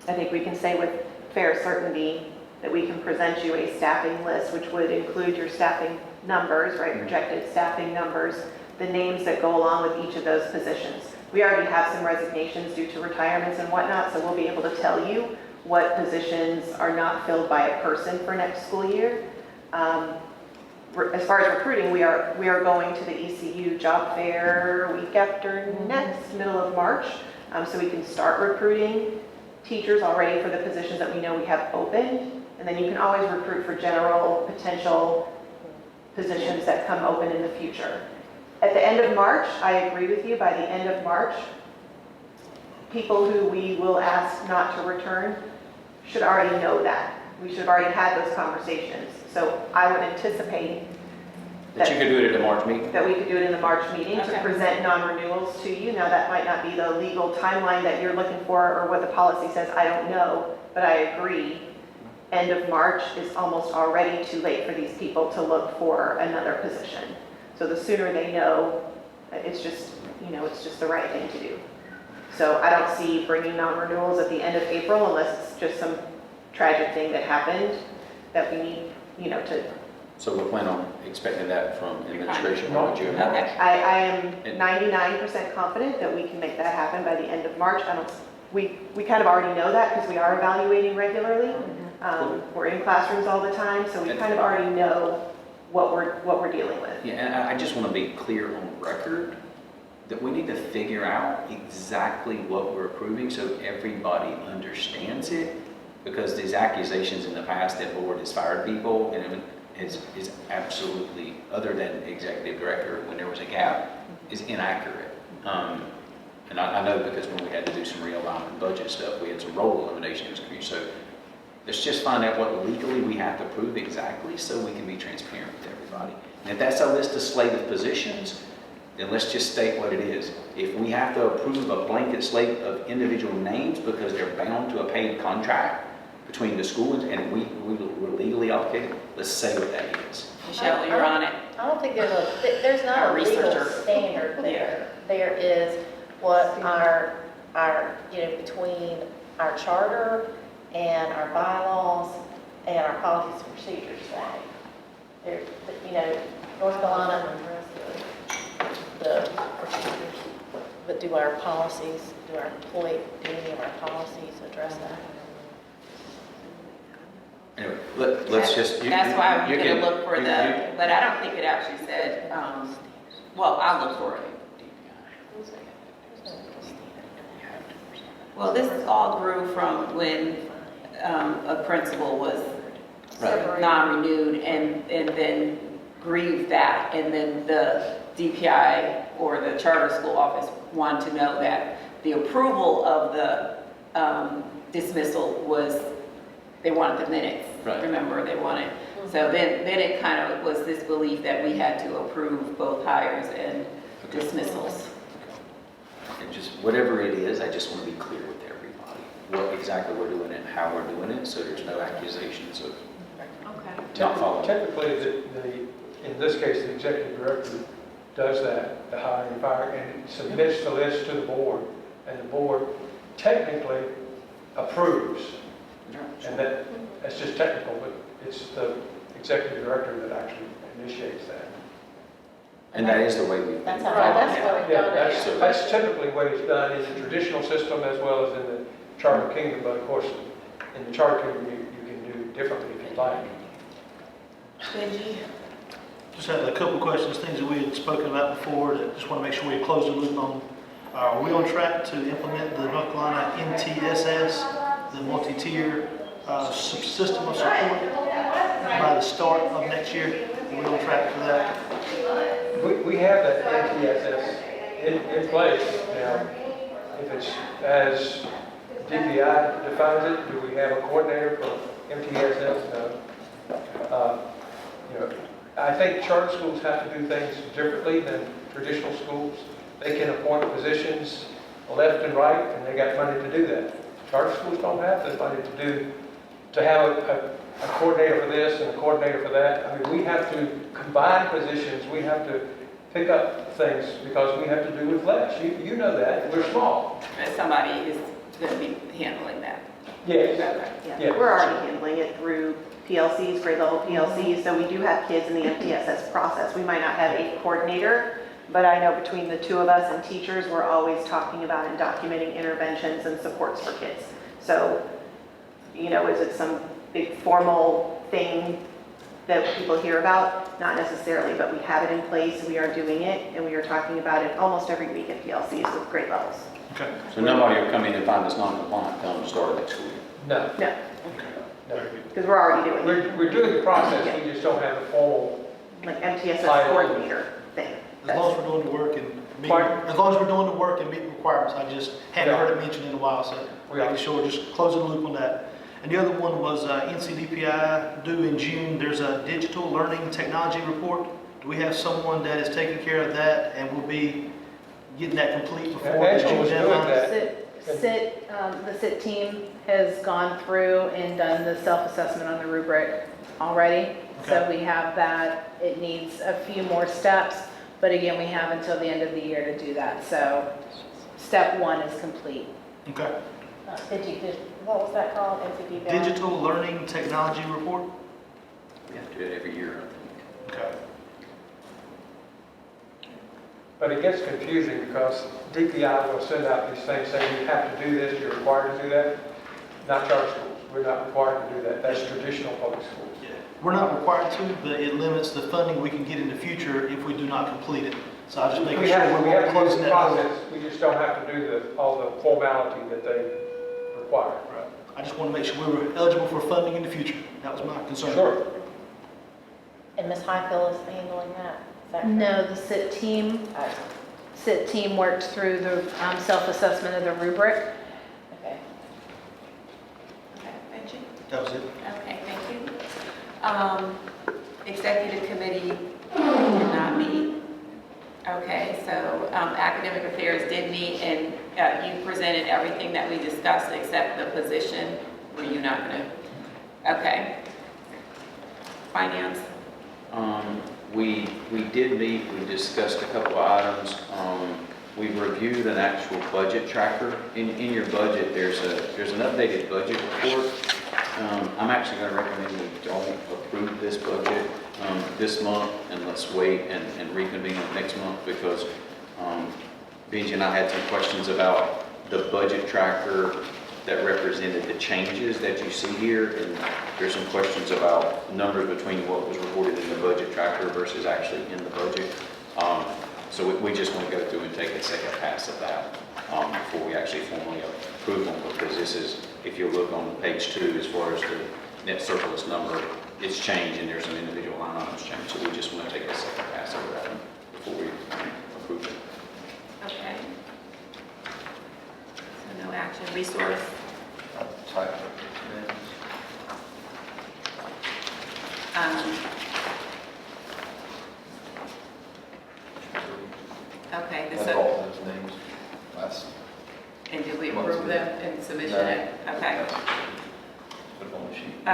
I think we can say with fair certainty that we can present you a staffing list, which would include your staffing numbers, right, projected staffing numbers, the names that go along with each of those positions. We already have some resignations due to retirements and whatnot, so we'll be able to tell you what positions are not filled by a person for next school year. As far as recruiting, we are going to the ECU job fair week after next, middle of March, so we can start recruiting teachers already for the positions that we know we have open, and then you can always recruit for general potential positions that come open in the future. At the end of March, I agree with you, by the end of March, people who we will ask not to return should already know that. We should have already had those conversations. So I would anticipate That you could do it at the March meeting? that we could do it in the March meeting to Okay. present non-renewals to you. Now, that might not be the legal timeline that you're looking for or what the policy says, I don't know, but I agree. End of March is almost already too late for these people to look for another position. So the sooner they know, it's just the right thing to do. So I don't see bringing non-renewals at the end of April unless it's just some tragic thing that happened that we need, to. So we'll plan on expecting that from administration by June. okay. I am 99% confident that we can make that happen by the end of March. We kind of already know that because we are evaluating regularly. We're in classrooms all the time, so we kind of already know what we're dealing with. Yeah, and I just want to be clear on record that we need to figure out exactly what we're approving so everybody understands it, because these accusations in the past that board has fired people, and is absolutely, other than executive director, when there was a gap, is inaccurate. And I know because when we had to do some realignment budget stuff, we had some role elimination issues. So let's just find out what legally we have to prove exactly so we can be transparent with everybody. And if that's a list of slate of positions, then let's just state what it is. If we have to approve a blanket slate of individual names because they're bound to a paid contract between the schools and we're legally obligated, let's say what that is. Michelle, you're on it. I don't think there's not Our a legal researcher. standard there. There is what our, between our charter and our bylaws and our policies and procedures say. There, North Carolina, the procedures, but do our policies, do any of our policies address that? Anyway, let's just. That's why I'm you gonna can- look for you- but I don't think it actually said, well, I'll look for it. Well, this all grew from when a principal was Right. non-renewed and then grieved that. And then the DPI or the charter school office wanted to know that the approval of the dismissal was, they wanted the minutes. Right. Remember, they wanted. So then it kind of was this belief that we had to approve both hires and dismissals. And just whatever it is, I just want to be clear with everybody, what exactly we're doing and how we're doing it, so there's no accusations of Okay. not following. Typically, in this case, the executive director does that, the hiring and firing, and submits the list to the board, and the board technically approves. And that's just technical, but it's the executive director that actually initiates that. And that is the way we've been That's how- following That's it. what we've Yeah, done. that's typically what it's done in the traditional system as well as in the charter kingdom, but of course, in the charter kingdom, you can do differently if you'd like. Benji? Just had a couple questions, things that we had spoken about before, that just want to make sure we close the loop on. Are we on track to implement the North Carolina MTSS, the multi-tier system of support by the start of next year? Are we on track for that? We have that MTSS in place now. If it's as DPI defines it, do we have a coordinator for MTSS? No. I think charter schools have to do things differently than traditional schools. They can appoint positions left and right, and they got money to do that. Charter schools don't have the money to have a coordinator for this and a coordinator for that. I mean, we have to combine positions. We have to pick up things because we have to do with less. You know that. We're small. And somebody is going to be handling that. Yes. Yeah, Yeah. we're already handling it through PLCs, grade level PLCs, so we do have kids in the MTSS process. We might not have a coordinator, but I know between the two of us and teachers, we're always talking about and documenting interventions and supports for kids. So, is it some big formal thing that people hear about? Not necessarily, but we have it in place, we are doing it, and we are talking about it almost every week at PLCs with grade levels. Okay. So nobody will come in and find us non-compliant come the start of next school year. No. No, No. because we're already doing it, We're doing the process. We just don't have the formal. like MTSS Title. coordinator thing. As long as we're doing the work and meeting, Pardon? as long as we're doing the work and meeting requirements, I just hadn't heard it mentioned in a while, so We are. making sure, just closing the loop on that. And the other one was NCDPI due in June. There's a digital learning technology report. Do we have someone that is taking care of that and will be getting that complete before the Angela June was doing deadline? that. The SIT team has gone through and done the self-assessment on the rubric already. So Okay. we have that. It needs a few more steps, but again, we have until the end of the year to do that. So step one is complete. Okay. What was that called? NCDPI? Digital learning technology report? We have to do it every year, I think. Okay. But it gets confusing because DPI will send out these things saying you have to do this, you're required to do that. Not charter schools. We're not required to do that. That's traditional public schools. Yeah. We're not required to, but it limits the funding we can get in the future if we do not complete it. So I'm just making We sure have we're to use closing the that door. process. We just don't have to do all the formality that they require. Right. I just want to make sure we were eligible for funding in the future. That was my concern. Sure. And Ms. Highfield is handling that? Is that correct? No, the SIT team worked through the self-assessment of the rubric. Okay. Okay, Benji? That was it. Okay, thank you. Executive committee did not meet. Okay, so academic affairs did meet, and you presented everything that we discussed except the position. Were you not going to? Okay. Finance? We did meet, we discussed a couple of items. We reviewed an actual budget tracker. In your budget, there's an updated budget report. I'm actually going to recommend we don't approve this budget this month, and let's wait and reconvene it next month, because Benji and I had some questions about the budget tracker that represented the changes that you see here, and there's some questions about numbers between what was reported in the budget tracker versus actually in the budget. So we just want to go through and take a second pass at that before we actually formally approve them, because this is, if you look on page 2, as far as the net surplus number, it's changed and there's some individual line items changed. So we just want to take a second pass over that before we approve it. Okay. So no action. Resource? Type of minutes. Okay, That's so, all those names. Last. and did we approve them in submission? No. Okay. Put it on the sheet.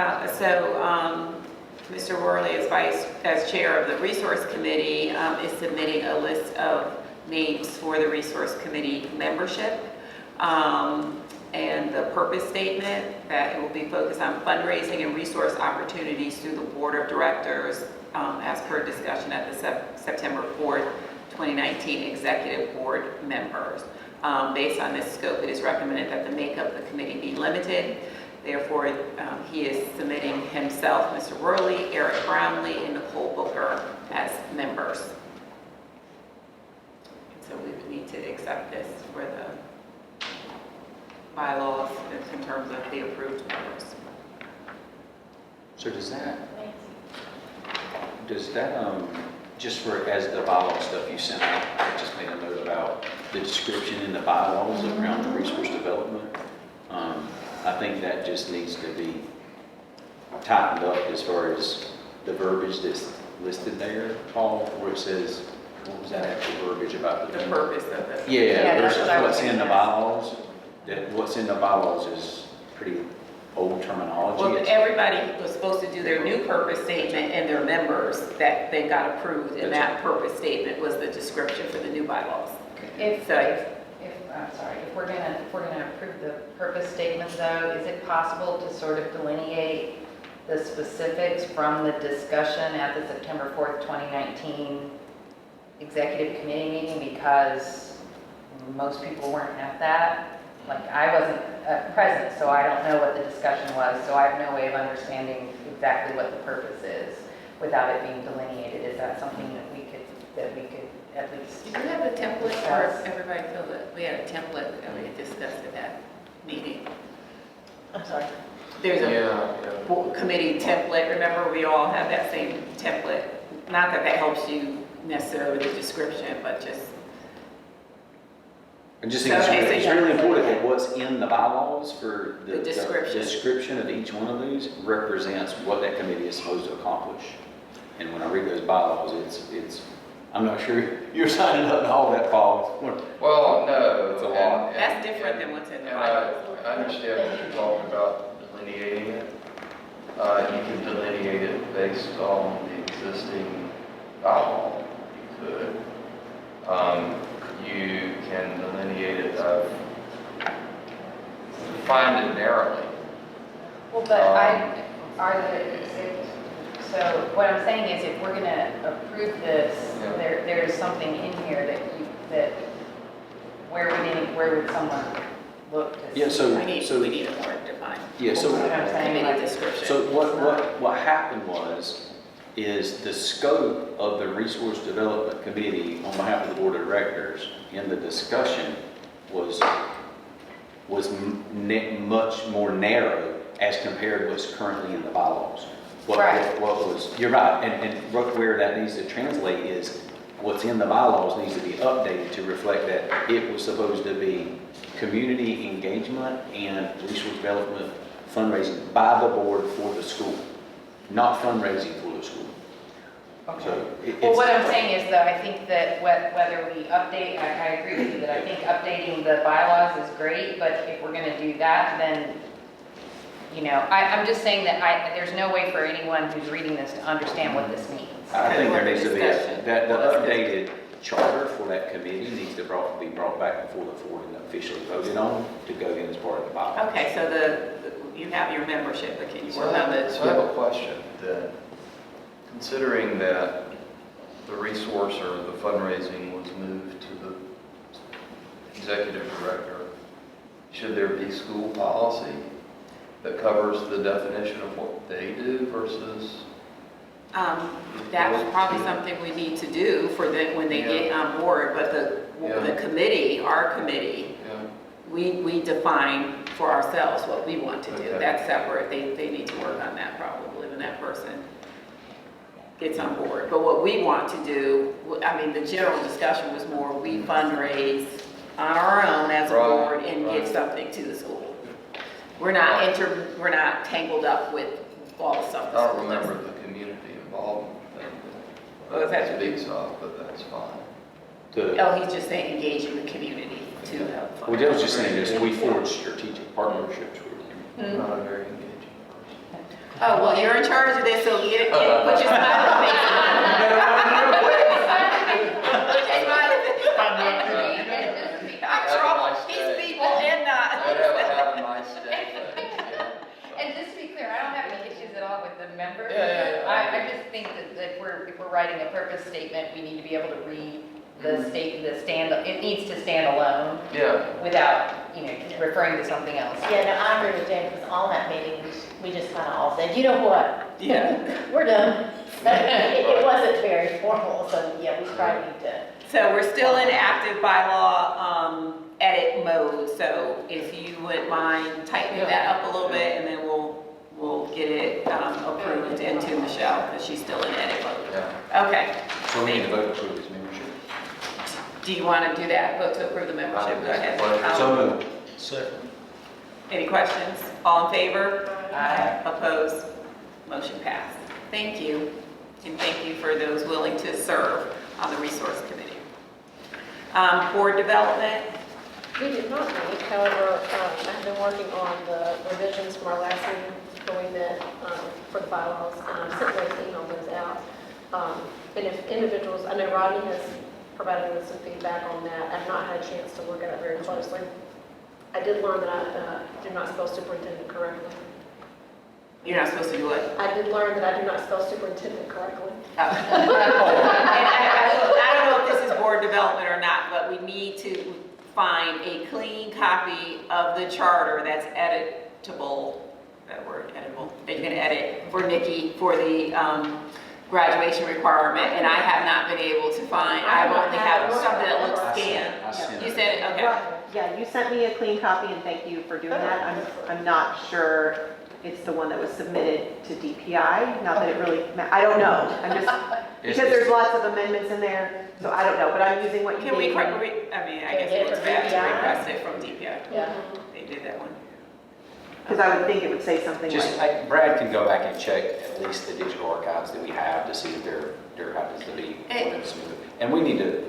Mr. Worley, as chair of the resource committee, is submitting a list of names for the resource committee membership. And the purpose statement that it will be focused on fundraising and resource opportunities through the board of directors, as per discussion at the September 4th, 2019 executive board members. Based on this scope, it is recommended that the makeup of the committee be limited. Therefore, he is submitting himself, Mr. Worley, Eric Brownlee, and Nicole Booker as members. And so we would need to accept this for the bylaws in terms of the approved members. So does that, just for, as the bylaw stuff you sent out, I just made a note about the description in the bylaws around the resource development. I think that just needs to be tightened up as far as the verbiage that's listed there, Paul, where it says, what was that actual verbiage about The purpose of it. Yeah, that's versus what I was what's in the thinking. bylaws. That what's in the bylaws is pretty old terminology. Well, It's- everybody was supposed to do their new purpose statement and their members that they got approved, and that purpose statement was the description for the new bylaws. If, So- if we're gonna approve the purpose statement though, is it possible to sort of delineate the specifics from the discussion at the September 4th, 2019 executive committee meeting? Because most people weren't at that. Like, I wasn't present, so I don't know what the discussion was, so I have no way of understanding exactly what the purpose is without it being delineated. Is that something that we could at least? Did you have a template for everybody feel that we had a template that we had discussed at that meeting? I'm sorry. There's a Yeah. board committee template, remember we all have that same template? Not that that helps you necessarily with the description, but just, I just think it's Okay, really, so it's you really have- important that what's in the bylaws for The description. description of each one of these represents what that committee is supposed to accomplish. And when I read those bylaws, it's, I'm not sure you're signing up to all that, Paul. Well, no. It's a lot. that's different than what's in the And bylaws. I understand what you're talking about, delineating it. You can delineate it based on the existing bylaw. You could. You can delineate it, define it narrowly. Well, but so what I'm saying is if we're gonna approve this, Yeah. there's something in here that where would someone look to see? Yeah, so, We need it more defined. yeah, so, What I'm saying, Committee like, description. so what happened is the scope of the resource development committee on behalf of the board of directors in the discussion was much more narrow as compared to what's currently in the bylaws. Right. You're right, and where that needs to translate is what's in the bylaws needs to be updated to reflect that it was supposed to be community engagement and resource development fundraising by the board for the school, not fundraising for the school. So Well, what I'm saying is that I think that whether we update, I agree with you that I think updating the bylaws is great, but if we're gonna do that, then, you know, I'm just saying that there's no way for anyone who's reading this to understand what this means. I think there needs to be, Discussion. that the updated charter for that committee needs to be brought back before the board and officially voted on to go in as part of the bylaws. Okay, so you have your membership, but can you So work on the? I have a question then. Considering that the resource or the fundraising was moved to the executive director, should there be school policy that covers the definition of what they do versus? That's probably something we need to do for them when they get on board, but the committee, our committee, we define for ourselves what we want to do. Okay. That's separate. They need to work on that probably when that person gets on board. But what we want to do, I mean, the general discussion was more, we fundraise on our own as a Right, board and give right. something to the school. We're not tangled up with all the stuff I the don't school does. remember the community that speaks of, but that's fine. Oh, he's just saying engaging the community to help. Well, Dale was just saying this, we forge strategic partnerships with you. I'm not a very engaging Oh, well, you're in charge of this, so put your smiley face on. Put your smiley face on. I'm trouble, he's people and not. I'd have a nice day. And just to be clear, I don't have any issues at all with the members. Yeah. I just think that if we're writing a purpose statement, we need to be able to read it needs to stand alone Yeah. without, referring to something else. Yeah, no, I agree with Jane, because on that meeting, we just kind of all said, you know what? Yeah. We're done. It wasn't very formal, so yeah, we probably need to. So we're still in active bylaw edit mode, so if you wouldn't mind tightening that up a little bit, and then we'll get it approved into Michelle, because she's still in edit mode. Yeah. Okay. So we need to vote to approve his membership. Do you want to do that, vote to approve the membership? Go ahead. So moved. Second. Any questions? All in favor? Aye. Opposed? Motion passed. Thank you, and thank you for those willing to serve on the resource committee. Board development. We did not meet, however, I've been working on the revisions from our last meeting where we met for the bylaws, and I've sent those email those out. And if individuals, I know Rodney has provided me with some feedback on that. I've not had a chance to look at it very closely. I did learn that I do not spell superintendent correctly. You're not supposed to do what? I did learn that I do not spell superintendent correctly. And I don't know if this is board development or not, but we need to find a clean copy of the charter that's editable, that word, editable, that you can edit for Nikki for the graduation requirement, and I have not been able to find, I only have something that looks scanned. I sent You it. said it, okay. Yeah, you sent me a clean copy, and thank you for doing that. I'm not sure it's the one that was submitted to DPI, not that it really, I don't know. I'm just, because there's lots of amendments in there, so I don't know, but I'm using what you Can we, gave I me. guess it looks bad to request it from DPI. Yeah. They did that one. Because I would think it would say something Just, like, Brad can go back and check at least the digital archives that we have to see if there happens to be one that's smoother. And we need to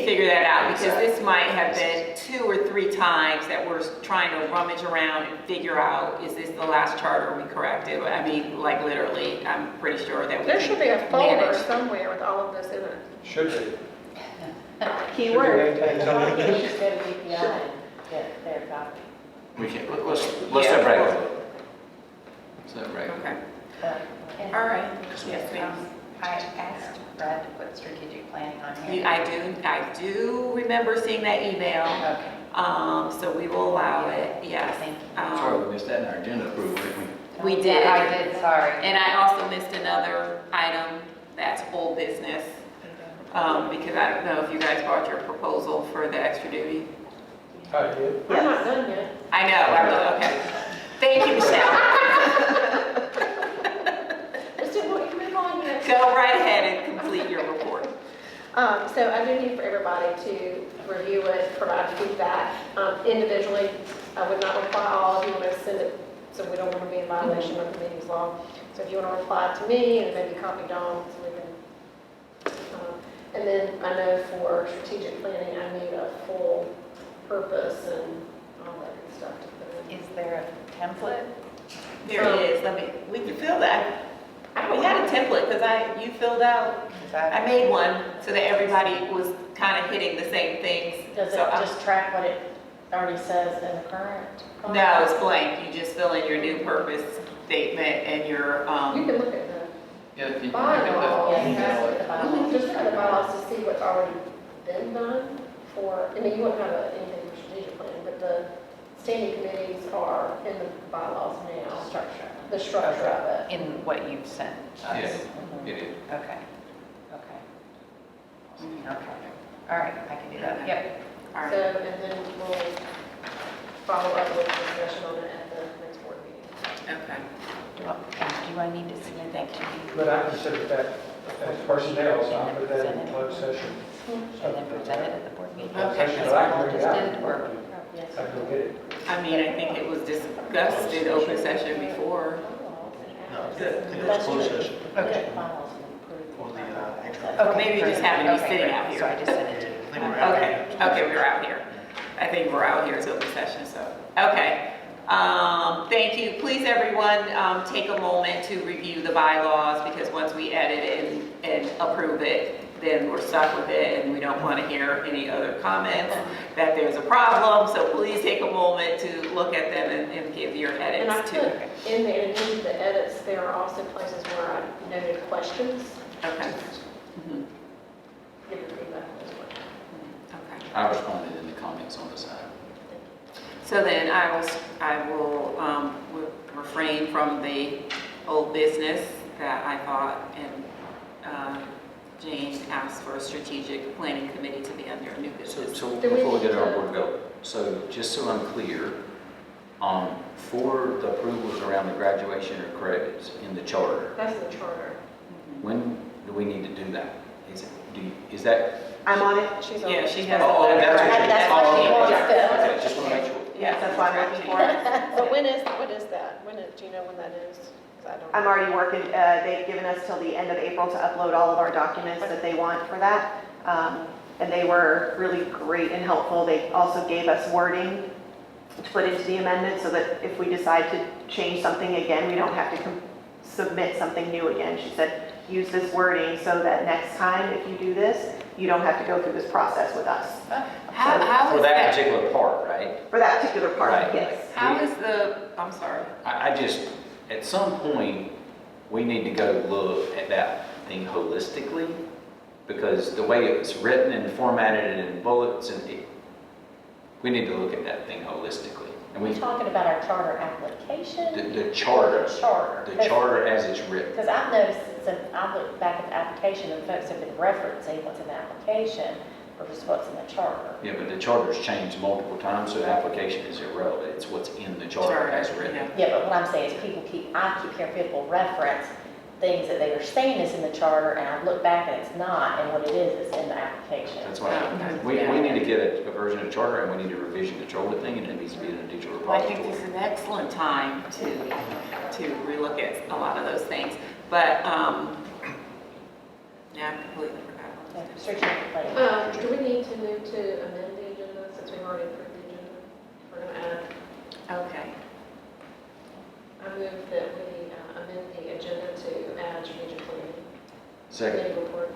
figure that out, because Exactly. this might have been 2 or 3 times that we're trying to rummage around and figure out, is this the last charter we corrected? I mean, like literally, I'm pretty sure that we There should be a folder manage. somewhere with all of this in it. Should be. keyword. Should be maintained somewhere. You should go to DPI and get their copy. We can, let's let Brad go. Let's let Brad go. Okay, And all right. Yes, ma'am. I asked Brad to put strategic planning on here. I do remember seeing that email, Okay. so we will allow it, yes. Thank you. Sorry, we missed that in our agenda approval, didn't we? We did. I did, sorry. And I also missed another item, that's whole business, because I don't know if you guys bought your proposal for the extra duty. I did. I'm not done yet. I know, okay. Thank you, Michelle. Just didn't want you to move on yet. Go right ahead and complete your report. So I do need for everybody to review it, provide feedback individually. I would not reply all if you want to send it, so we don't want to be in violation of the meeting's law. So if you want to reply to me and maybe copy Dawn, so we can. And then I know for strategic planning, I need a full purpose and all that good stuff to put in. Is there a template? There it is, we can fill that. We had a template, because you filled out, I made one so that everybody was kind of hitting the same things. Does it So just track what it already says in the current? No, it's blank, you just fill in your new purpose statement and your, You can look at the Yeah, if you bylaws. can Yeah, you get guys that, look at the bylaws. Just look at the bylaws to see what's already been done for, I mean, you wouldn't have anything for strategic planning, but the standing committees are in the bylaws now. Structure. The structure of it. In what you've sent us? Yes, it is. Okay. Okay. Okay. All right, I can do that. Yep. all So, right, and then we'll follow up with discussion on it at the next board meeting. okay. Do I need to submit that to you? But I consider that as personnel, so I'll put that in closed session. And then present it at the board meeting? Okay. Session, That's but I what can I bring it just out. did, or? Yes. I can go get it. I mean, I think it was discussed in open session before. No, I think it was closed session Okay. for the extra Or maybe you just happen to be Okay, sitting great. out here. So I just sent it to you. I think we're out Okay, here. okay, we're out here. I think we're out here as open session, so, okay. Thank you. Please, everyone, take a moment to review the bylaws, because once we edit it and approve it, then we're stuck with it, and we don't want to hear any other comments that there's a problem. So please take a moment to look at them and give your And I edits put too. in there, in the edits, there are also places where I noted questions. Okay. Mhm. Give your feedback on those questions. Okay. I responded in the comments on the side. So then I will refrain from the old business that I thought, and Jane asked for a strategic planning committee to be under new business. So Do we before we need get to our to- board vote, so just so I'm clear, for the approvals around the graduation or credits in the charter, That's the charter. when do we need to do that? Is that? I'm on it. She's on. Yeah, she has. Oh, that's what you're. That's what she oh, wants okay. to- Okay, just want to make sure. Yes, That's why I'm looking for it. But what is that? Do you know when that is? 'Cause I don't. I'm already working, they've given us till the end of April to upload all of our documents that they want for that. And they were really great and helpful. They also gave us wording to put into the amendment so that if we decide to change something again, we don't have to submit something new again. She said, use this wording so that next time if you do this, you don't have to go through this process with us. How For is that that? particular part, right? For that particular part, Right. yes. How is I'm sorry. I just, at some point, we need to go look at that thing holistically, because the way it's written and formatted and in bullets, we need to look at that thing holistically. And We're talking about our charter application? the charter, Charter. the charter as it's written. Because I've noticed, since I look back at the application, and folks have been referencing what's in the application versus what's in the charter. Yeah, but the charter's changed multiple times, so the application is irrelevant. It's what's in the charter as written. Yeah. Yeah, but what I'm saying is I keep hearing people reference things that they are saying is in the charter, and I look back and it's not, and what it is in the application. That's why, we need to get a version of charter, and we need to revision the charter thing, and it needs to be in a digital Well, I repository. think this is an excellent time to relook at a lot of those things. But, yeah, I completely forgot. Yeah, strategic planning. Do we need to move to amend the agenda since we've already approved the agenda? We're going to add, Okay. I move that we amend the agenda to add strategic planning. Second. Committee report.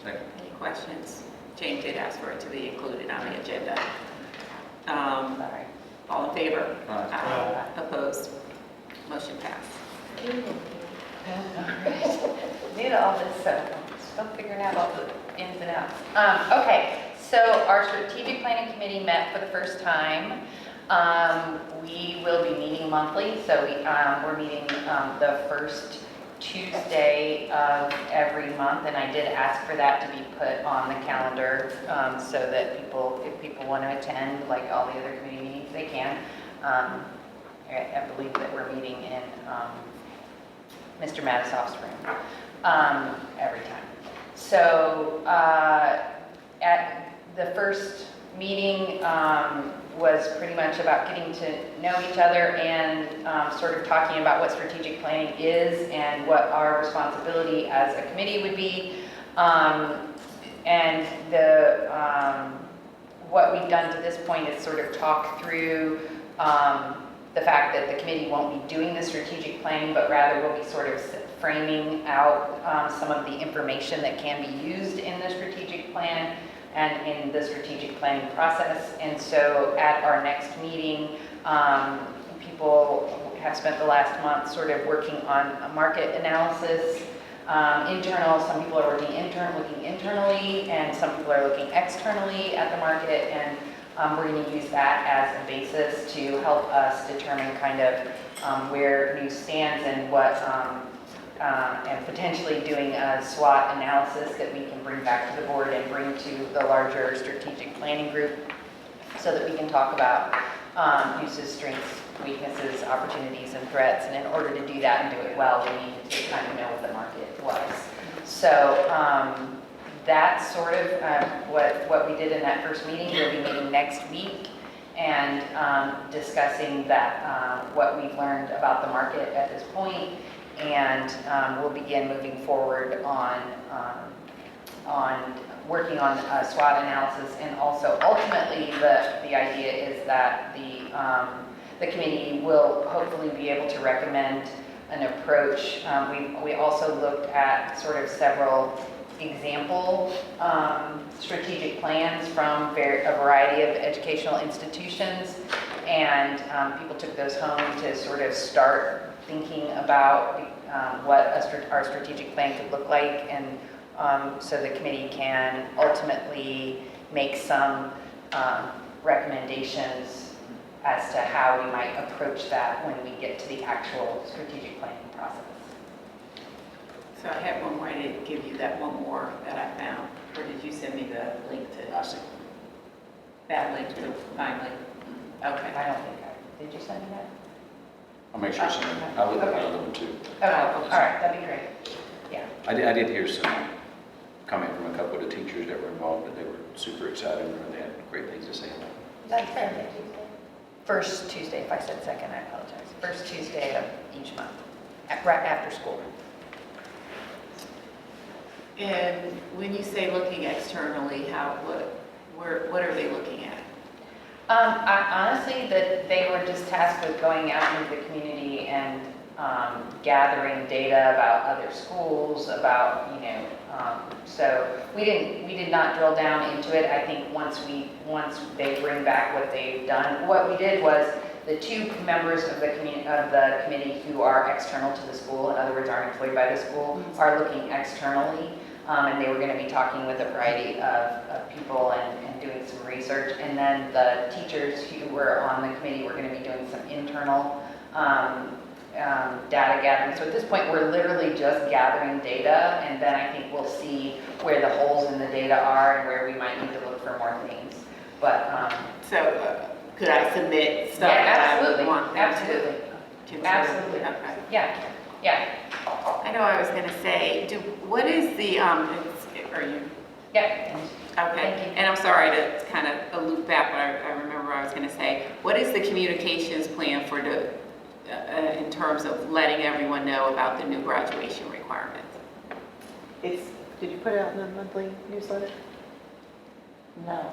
Second. Any questions? Jane did ask for it to be included on the agenda. Sorry. All in favor? Aye. Opposed? Motion passed. Need all this stuff. Still figuring out all the ins and outs. Okay, so our strategic planning committee met for the first time. We will be meeting monthly, so we're meeting the first Tuesday of every month, and I did ask for that to be put on the calendar so that if people want to attend, like all the other committee meetings, they can. I believe that we're meeting in Mr. Matisoff's room every time. So at the first meeting was pretty much about getting to know each other and sort of talking about what strategic planning is and what our responsibility as a committee would be. And what we've done to this point is sort of talk through the fact that the committee won't be doing the strategic planning, but rather will be sort of framing out some of the information that can be used in the strategic plan and in the strategic planning process. And so at our next meeting, people have spent the last month sort of working on a market analysis, internal. Some people are looking internally, and some people are looking externally at the market. And we're going to use that as a basis to help us determine kind of where news stands and what, and potentially doing a SWOT analysis that we can bring back to the board and bring to the larger strategic planning group so that we can talk about uses, strengths, weaknesses, opportunities, and threats. And in order to do that and do it well, we need to kind of know what the market was. So that's sort of what we did in that first meeting. We'll be meeting next week and discussing that what we've learned about the market at this point, and we'll begin moving forward on working on a SWOT analysis, and also ultimately the idea is that the committee will hopefully be able to recommend an approach. We also looked at sort of several example strategic plans from a variety of educational institutions, and people took those home to sort of start thinking about what our strategic plan could look like, and so the committee can ultimately make some recommendations as to how we might approach that when we get to the actual strategic planning process. So I had one more, I didn't give you that one more that I found, or did you send me the link to? I see. That link to finally? Okay. I don't think did you send me that? I'll make sure someone, I looked at the other one too. Okay, all right, that'd be great. Yeah. I did hear some comment from a couple of the teachers that were involved, that they were super excited and they had great things to say about it. That's fair. First Tuesday, if I said second, I apologize. First Tuesday of each month, right after school. And when you say looking externally, what are they looking at? Honestly, that they were just tasked with going out into the community and gathering data about other schools, about, so we did not drill down into it. I think once they bring back what they've done, what we did was the two members of the committee who are external to the school, in other words, aren't employed by the school, are looking externally. And they were going to be talking with a variety of people and doing some research. And then the teachers who were on the committee were going to be doing some internal data gathering. So at this point, we're literally just gathering data, and then I think we'll see where the holes in the data are and where we might need to look for more things. But So could I submit stuff? yeah, that I would absolutely, want them to absolutely, consider? absolutely. Okay. Yeah. I know I was going to say, what is the, are you? Yeah. Okay, Thank you. and I'm sorry to kind of loop back, but I remember I was going to say, what is the communications plan for in terms of letting everyone know about the new graduation requirements? Did you put it out in the monthly newsletter? No.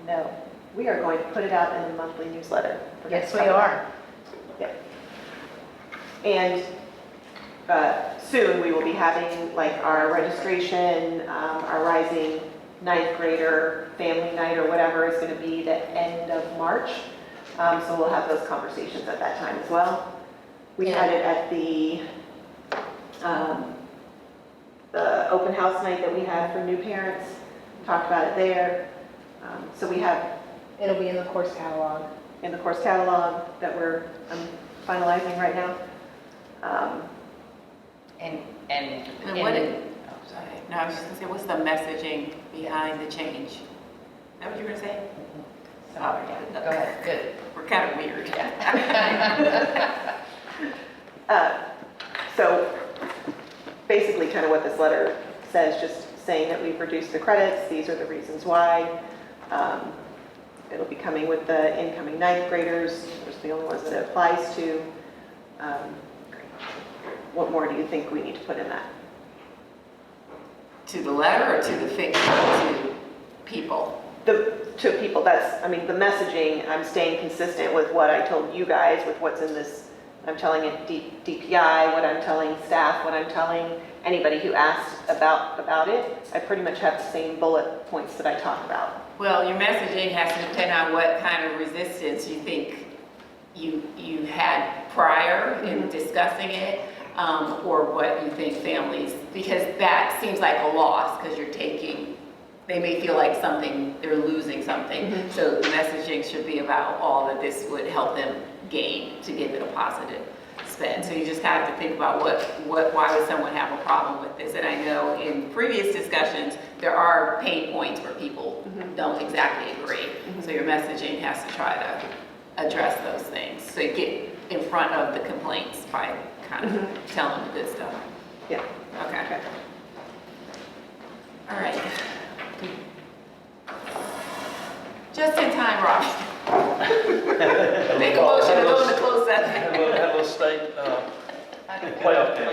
No. We are going to put it out in the monthly newsletter. Yes, we are. Yeah. And soon we will be having like our registration, our rising ninth grader family night or whatever is going to be the end of March. So we'll have those conversations at that time as well. We had it at the open house night that we had for new parents, talked about it there. So we have, It'll be in the course catalog. in the course catalog that I'm finalizing right now. And what no, I was just going to say, what's the messaging behind the change? Is that what you were going to say? Sorry, yeah. Go ahead, good. We're kind of weird. So basically kind of what this letter says, just saying that we've reduced the credits, these are the reasons why. It'll be coming with the incoming ninth graders, those are the only ones that it applies to. What more do you think we need to put in that? To the letter or to the to people? To people, the messaging, I'm staying consistent with what I told you guys, with what's in this. I'm telling it DPI, what I'm telling staff, what I'm telling anybody who asked about it. I pretty much have the same bullet points that I talk about. Well, your messaging has to depend on what kind of resistance you think you had prior in discussing it, or what you think families, because that seems like a loss, because they may feel like they're losing something. Mm-hmm. So the messaging should be about all that this would help them gain to give it a positive spin. So you just have to think about why would someone have a problem with this? And I know in previous discussions, there are pain points where people don't exactly agree. So your messaging has to try to address those things. So you get in front of the complaints by kind of telling the good stuff. Yeah. Okay. All right. Just in time, Rob. Make a motion to go into closed session. Have a state playoff game.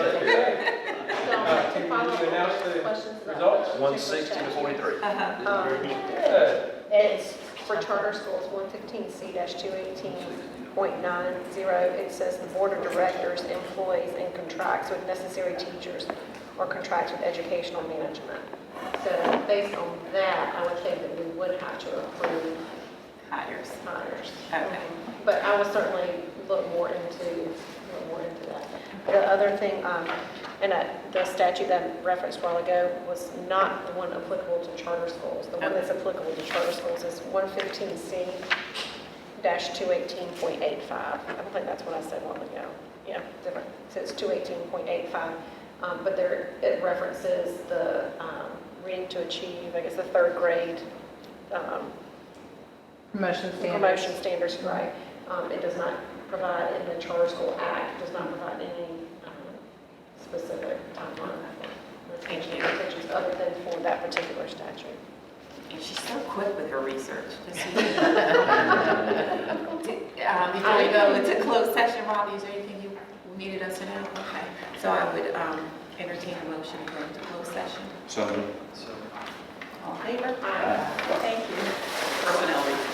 you announce the Questions about results? the 160 to 43. Good. It's for charter schools, 115C-218.90. It says the board of directors employs and contracts with necessary teachers or contracts with educational management. So based on that, I would think that we would have to approve Hires. hires. Okay. But I will certainly look more into that. The other thing, the statute that I referenced a while ago was not the one applicable to charter schools. The one that's applicable to charter schools is 115C-218.85. I don't think that's what I said a while ago. Yeah, different. It says 218.85. But there, it references the reading to achieve, I guess the third grade Promotion promotion standards, right. It does not provide, in the Charter School Act, does not provide any specific timeline Thank you. restrictions other than for that particular statute. And she's so quick with her research. Before we go into closed session, Robbie, is there anything you needed us to know? Okay. So I would entertain a motion to go into closed session. So, All in favor? Aye. Thank you. Personnel report.